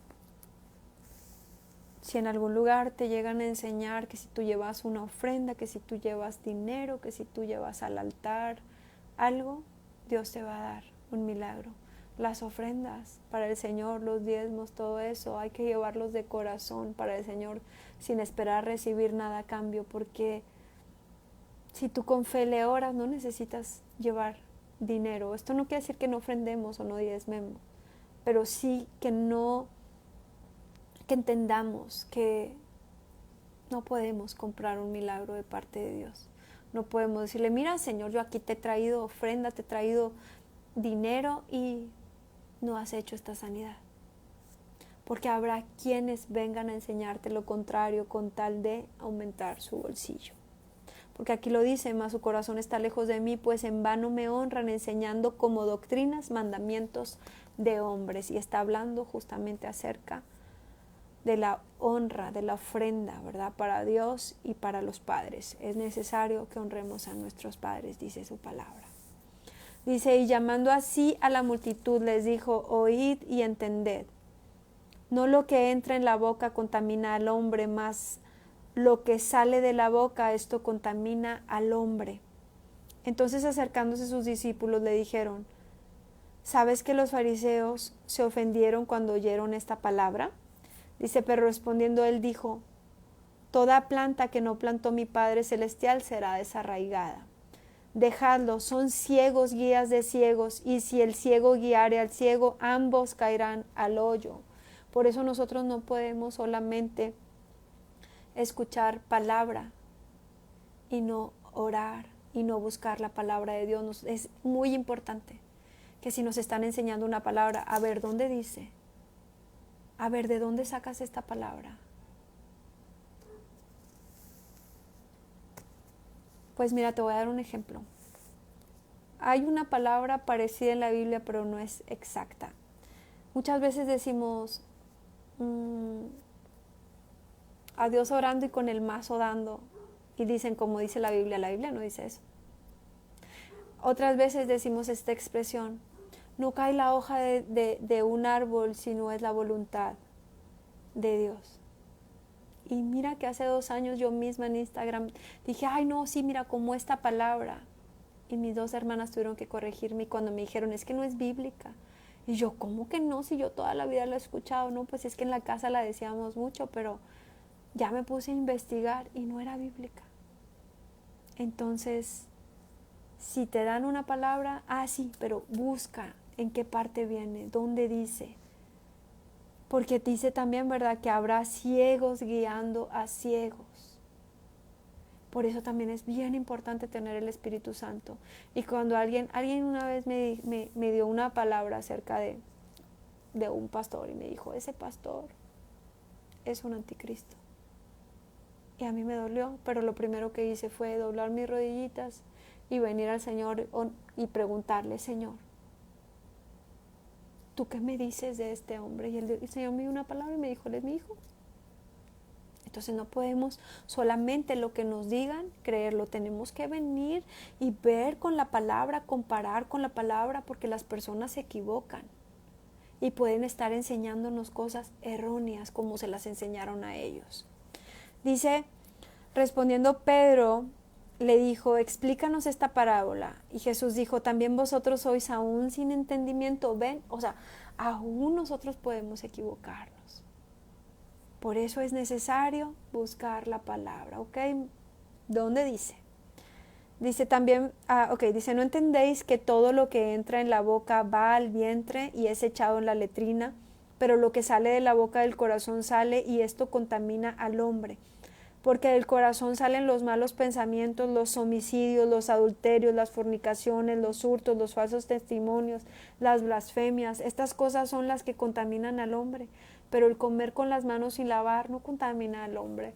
Si en algún lugar te llegan a enseñar que si tú llevas una ofrenda, que si tú llevas dinero, que si tú llevas al altar algo, Dios te va a dar un milagro. Las ofrendas para el Señor, los diezmos, todo eso, hay que llevarlos de corazón para el Señor sin esperar recibir nada a cambio, porque si tú con fe le oras, no necesitas llevar dinero. Esto no quiere decir que no ofrendemos o no diezmemos, pero sí que entendamos que no podemos comprar un milagro de parte de Dios. No podemos decirle, mira Señor, yo aquí te he traído ofrenda, te he traído dinero y no has hecho esta sanidad. Porque habrá quienes vengan a enseñarte lo contrario con tal de aumentar su bolsillo. Porque aquí lo dice, mas su corazón está lejos de mí, pues en vano me honran enseñando como doctrinas, mandamientos de hombres. Y está hablando justamente acerca de la honra, de la ofrenda, ¿verdad? Para Dios y para los padres. Es necesario que honremos a nuestros padres, dice su palabra. Dice, y llamando así a la multitud les dijo, oíd y entended. No lo que entra en la boca contamina al hombre, mas lo que sale de la boca, esto contamina al hombre. Entonces acercándose sus discípulos le dijeron, ¿sabes que los fariseos se ofendieron cuando oyeron esta palabra? Dice, pero respondiendo él dijo, toda planta que no plantó mi Padre Celestial será desarraigada. Dejadlo, son ciegos guías de ciegos, y si el ciego guiare al ciego, ambos caerán al hoyo. Por eso nosotros no podemos solamente escuchar palabra y no orar y no buscar la palabra de Dios. Es muy importante que si nos están enseñando una palabra, a ver dónde dice, a ver de dónde sacas esta palabra. Pues mira, te voy a dar un ejemplo. Hay una palabra parecida en la Biblia, pero no es exacta. Muchas veces decimos a Dios orando y con el mazo dando, y dicen como dice la Biblia no dice eso. Otras veces decimos esta expresión, no cae la hoja de un árbol si no es la voluntad de Dios. Y mira que hace 2 años yo misma en Instagram dije, ay no, sí, mira como esta palabra y mis 2 hermanas tuvieron que corregirme y cuando me dijeron, es que no es bíblica. Y yo, ¿cómo que no? Si yo toda la vida la he escuchado, no, pues es que en la casa la decíamos mucho, pero ya me puse a investigar y no era bíblica. Entonces, si te dan una palabra, sí, pero busca en qué parte viene, dónde dice. Porque dice también, ¿verdad?, que habrá ciegos guiando a ciegos. Por eso también es bien importante tener el Espíritu Santo. Y cuando alguien una vez me dio una palabra acerca de un pastor y me dijo, ese pastor es un anticristo. Y a mí me dolió, pero lo primero que hice fue doblar mis rodillitas y venir al Señor y preguntarle, Señor, ¿tú qué me dices de este hombre? Y el Señor me dio una palabra y me dijo, él es mi hijo. Entonces no podemos solamente lo que nos digan creerlo, tenemos que venir y ver con la palabra, comparar con la palabra, porque las personas se equivocan y pueden estar enseñándonos cosas erróneas como se las enseñaron a ellos. Dice, respondiendo Pedro, le dijo, explícanos esta parábola. Y Jesús dijo, también vosotros sois aún sin entendimiento. Ven, o sea, aún nosotros podemos equivocarnos. Por eso es necesario buscar la palabra, ¿ok? ¿Dónde dice? Dice también, dice, ¿no entendéis que todo lo que entra en la boca va al vientre y es echado en la letrina? Pero lo que sale de la boca del corazón sale y esto contamina al hombre. Porque del corazón salen los malos pensamientos, los homicidios, los adulterios, las fornicaciones, los hurtos, los falsos testimonios, las blasfemias. Estas cosas son las que contaminan al hombre. Pero el comer con las manos sin lavar no contamina al hombre.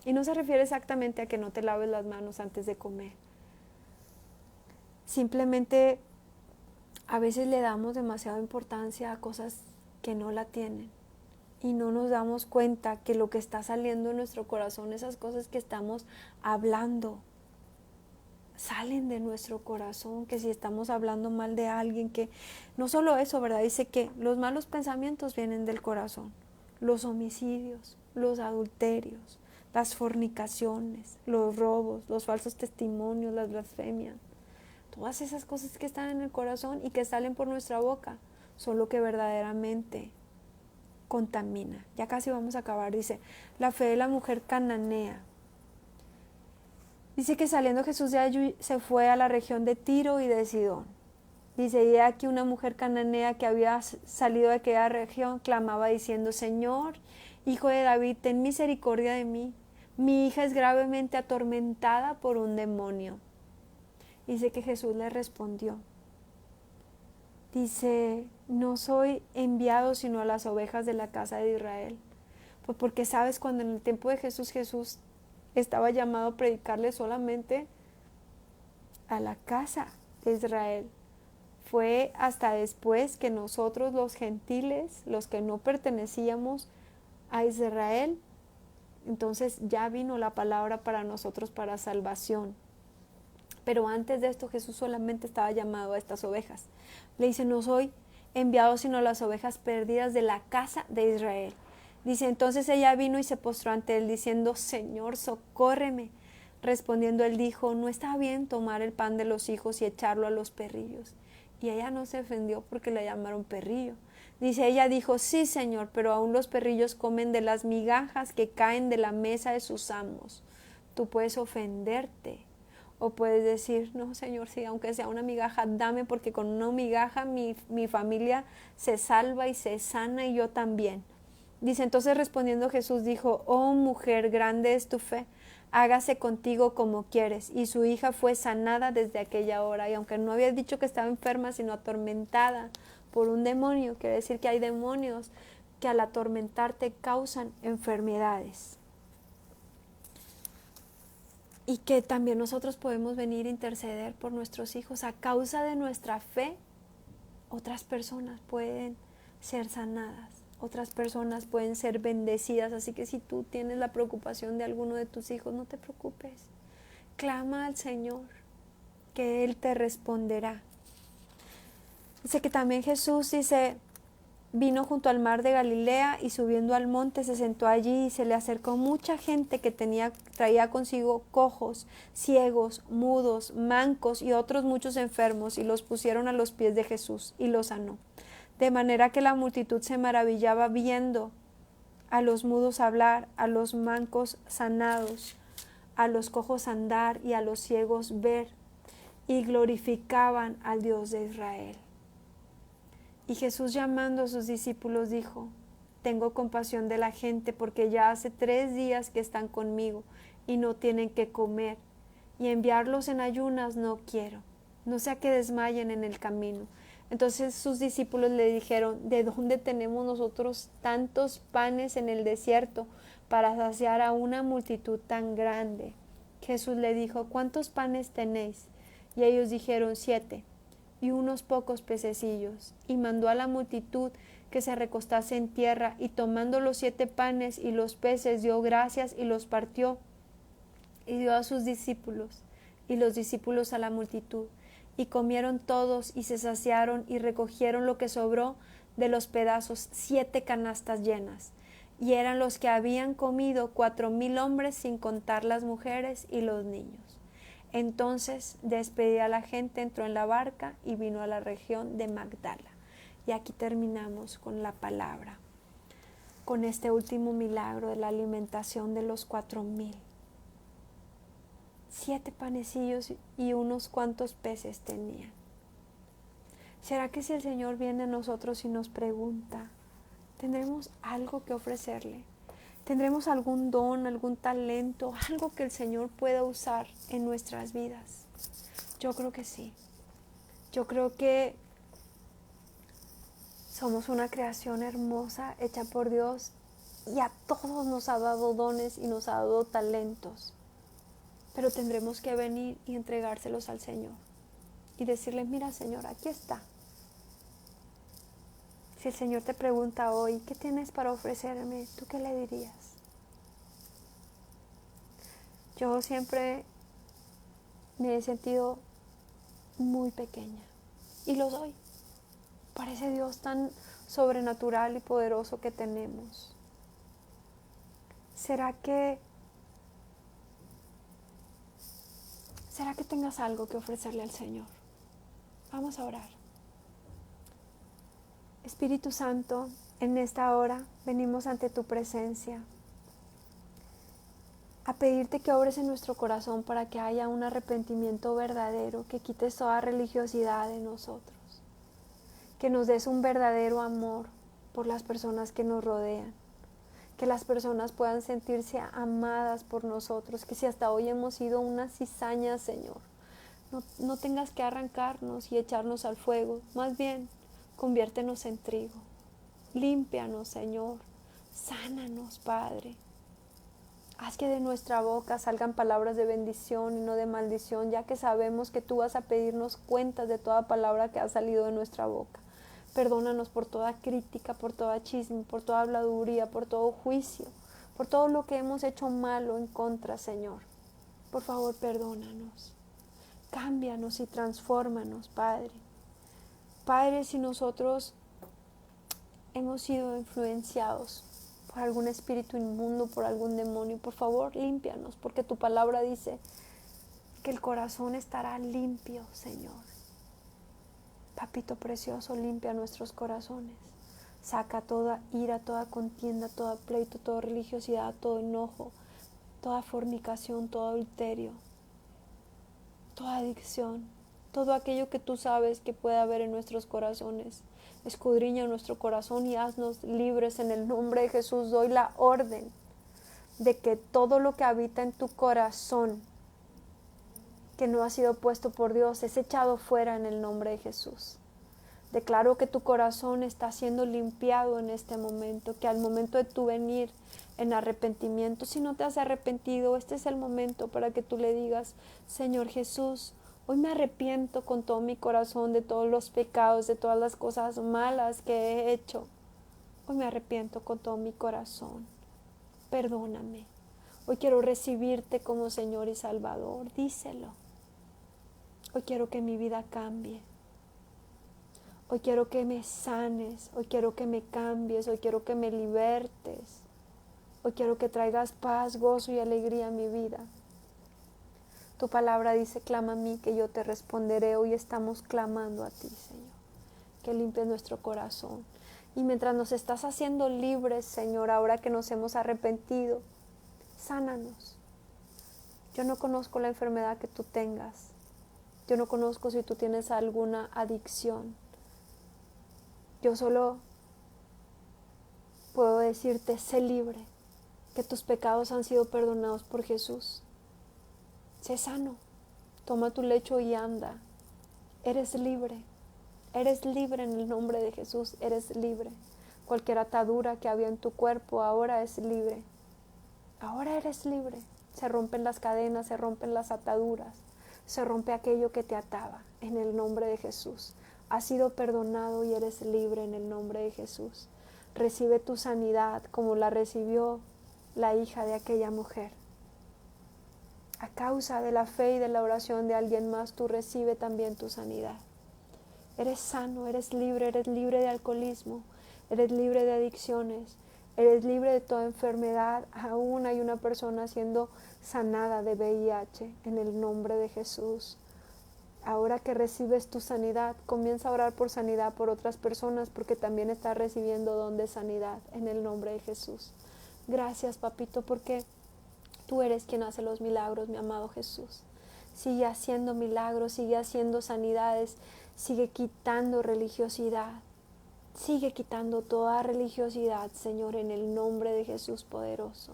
Y no se refiere exactamente a que no te laves las manos antes de comer. Simplemente a veces le damos demasiada importancia a cosas que no la tienen. Y no nos damos cuenta que lo que está saliendo en nuestro corazón, esas cosas que estamos hablando, salen de nuestro corazón, que si estamos hablando mal de alguien, que no solo eso, ¿verdad? Dice que los malos pensamientos vienen del corazón, los homicidios, los adulterios, las fornicaciones, los robos, los falsos testimonios, las blasfemias, todas esas cosas que están en el corazón y que salen por nuestra boca, son lo que verdaderamente contamina. Ya casi vamos a acabar. Dice, la fe de la mujer cananea. Dice que saliendo Jesús de allí se fue a la región de Tiro y de Sidón. Dice, y aquí una mujer cananea que había salido de aquella región clamaba diciendo, Señor, Hijo de David, ten misericordia de mí. Mi hija es gravemente atormentada por un demonio. Dice que Jesús le respondió. Dice, no soy enviado sino a las ovejas de la casa de Israel. Pues porque sabes, cuando en el tiempo de Jesús estaba llamado a predicarle solamente a la casa de Israel. Fue hasta después que nosotros los gentiles, los que no pertenecíamos a Israel, entonces ya vino la palabra para nosotros para salvación. Pero antes de esto Jesús solamente estaba llamado a estas ovejas. Le dice, no soy enviado sino a las ovejas perdidas de la casa de Israel. Dice, entonces ella vino y se postró ante él diciendo, Señor, socórreme. Respondiendo él dijo, no está bien tomar el pan de los hijos y echarlo a los perrillos. Y ella no se ofendió porque le llamaron perrillo. Dice, ella dijo, sí, Señor, pero aún los perrillos comen de las migajas que caen de la mesa de sus amos. Tú puedes ofenderte. O puedes decir, no, Señor, sí, aunque sea una migaja, dame, porque con una migaja mi familia se salva y se sana y yo también. Dice, entonces respondiendo Jesús dijo, oh mujer, grande es tu fe, hágase contigo como quieres. Y su hija fue sanada desde aquella hora. Y aunque no había dicho que estaba enferma, sino atormentada por un demonio, quiere decir que hay demonios que al atormentarte causan enfermedades. Y que también nosotros podemos venir a interceder por nuestros hijos. A causa de nuestra fe, otras personas pueden ser sanadas, otras personas pueden ser bendecidas. Así que si tú tienes la preocupación de alguno de tus hijos, no te preocupes. Clama al Señor, que Él te responderá. Dice que también Jesús dice, vino junto al mar de Galilea y subiendo al monte se sentó allí y se le acercó mucha gente que traía consigo cojos, ciegos, mudos, mancos y otros muchos enfermos y los pusieron a los pies de Jesús y los sanó. De manera que la multitud se maravillaba viendo a los mudos hablar, a los mancos sanados, a los cojos andar y a los ciegos ver, y glorificaban al Dios de Israel. Y Jesús, llamando a sus discípulos, dijo: tengo compasión de la gente, porque ya hace 3 días que están conmigo y no tienen que comer, y enviarlos en ayunas no quiero, no sea que desmayen en el camino. Entonces sus discípulos le dijeron: ¿de dónde tenemos nosotros tantos panes en el desierto para saciar a una multitud tan grande? Jesús le dijo: ¿cuántos panes tenéis? Y ellos dijeron: 7, y unos pocos pececillos. Y mandó a la multitud que se recostase en tierra, y tomando los 7 panes y los peces, dio gracias y los partió, y dio a sus discípulos, y los discípulos a la multitud. Y comieron todos, y se saciaron, y recogieron lo que sobró de los pedazos, 7 canastas llenas. Y eran los que habían comido 4,000 hombres, sin contar las mujeres y los niños. Entonces despedida a la gente, entró en la barca y vino a la región de Magdala. Y aquí terminamos con la palabra, con este último milagro de la alimentación de los 4,000. 7 panecillos y unos cuantos peces tenían. ¿Será que si el Señor viene a nosotros y nos pregunta, tendremos algo que ofrecerle? ¿Tendremos algún don, algún talento, algo que el Señor pueda usar en nuestras vidas? Yo creo que sí. Yo creo que somos una creación hermosa, hecha por Dios, y a todos nos ha dado dones y nos ha dado talentos. Pero tendremos que venir y entregárselos al Señor y decirle: mira, Señor, aquí está. Si el Señor te pregunta hoy, ¿qué tienes para ofrecerme? ¿Tú qué le dirías? Yo siempre me he sentido muy pequeña, y lo soy, para ese Dios tan sobrenatural y poderoso que tenemos. ¿Será que tengas algo que ofrecerle al Señor? Vamos a orar. Espíritu Santo, en esta hora venimos ante tu presencia a pedirte que obres en nuestro corazón para que haya un arrepentimiento verdadero, que quites toda religiosidad de nosotros, que nos des un verdadero amor por las personas que nos rodean, que las personas puedan sentirse amadas por nosotros, que si hasta hoy hemos sido una cizaña, Señor, no tengas que arrancarnos y echarnos al fuego, más bien conviértenos en trigo, límpianos, Señor, sánanos, Padre. Haz que de nuestra boca salgan palabras de bendición y no de maldición, ya que sabemos que tú vas a pedirnos cuentas de toda palabra que ha salido de nuestra boca. Perdónanos por toda crítica, por toda chisme, por toda habladuría, por todo juicio, por todo lo que hemos hecho malo en contra, Señor. Por favor, perdónanos. Cámbianos y transfórmanos, Padre. Padre, si nosotros hemos sido influenciados por algún espíritu inmundo, por algún demonio, por favor, límpianos, porque tu palabra dice que el corazón estará limpio, Señor. Papito precioso, limpia nuestros corazones. Saca toda ira, toda contienda, todo pleito, toda religiosidad, todo enojo, toda fornicación, todo adulterio, toda adicción, todo aquello que tú sabes que puede haber en nuestros corazones. Escudriña nuestro corazón y haznos libres en el nombre de Jesús. Doy la orden de que todo lo que habita en tu corazón, que no ha sido puesto por Dios, es echado fuera en el nombre de Jesús. Declaro que tu corazón está siendo limpiado en este momento, que al momento de tu venir en arrepentimiento, si no te has arrepentido, este es el momento para que tú le digas: Señor Jesús, hoy me arrepiento con todo mi corazón de todos los pecados, de todas las cosas malas que he hecho. Hoy me arrepiento con todo mi corazón. Perdóname. Hoy quiero recibirte como Señor y Salvador. Díselo. Hoy quiero que mi vida cambie. Hoy quiero que me sanes, hoy quiero que me cambies, hoy quiero que me libertes. Hoy quiero que traigas paz, gozo y alegría a mi vida. Tu palabra dice, clama a mí que yo te responderé. Hoy estamos clamando a ti, Señor, que limpies nuestro corazón. Y mientras nos estás haciendo libres, Señor, ahora que nos hemos arrepentido, sánanos. Yo no conozco la enfermedad que tú tengas. Yo no conozco si tú tienes alguna adicción. Yo solo puedo decirte, sé libre, que tus pecados han sido perdonados por Jesús. Sé sano, toma tu lecho y anda. Eres libre en el nombre de Jesús, eres libre. Cualquier atadura que había en tu cuerpo ahora es libre. Ahora eres libre. Se rompen las cadenas, se rompen las ataduras, se rompe aquello que te ataba en el nombre de Jesús. Has sido perdonado y eres libre en el nombre de Jesús. Recibe tu sanidad como la recibió la hija de aquella mujer. A causa de la fe y de la oración de alguien más, tú recibe también tu sanidad. Eres sano, eres libre de alcoholismo, eres libre de adicciones, eres libre de toda enfermedad. Aún hay una persona siendo sanada de VIH en el nombre de Jesús. Ahora que recibes tu sanidad, comienza a orar por sanidad por otras personas, porque también estás recibiendo don de sanidad en el nombre de Jesús. Gracias, papito, porque tú eres quien hace los milagros, mi amado Jesús. Sigue haciendo milagros, sigue haciendo sanidades, sigue quitando religiosidad. Sigue quitando toda religiosidad, Señor, en el nombre de Jesús poderoso.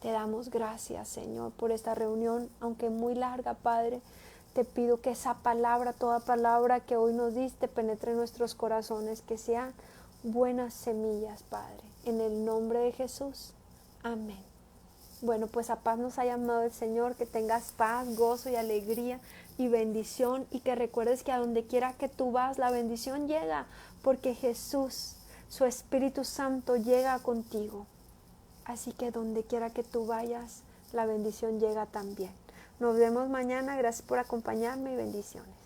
Te damos gracias, Señor, por esta reunión, aunque muy larga, Padre. Te pido que esa palabra, toda palabra que hoy nos diste, penetre en nuestros corazones, que sean buenas semillas, Padre. En el nombre de Jesús. Amén. Bueno, pues a paz nos ha llamado el Señor, que tengas paz, gozo y alegría y bendición, y que recuerdes que a donde quiera que tú vas, la bendición llega, porque Jesús, su Espíritu Santo, llega contigo. Así que donde quiera que tú vayas, la bendición llega también. Nos vemos mañana. Gracias por acompañarme y bendiciones.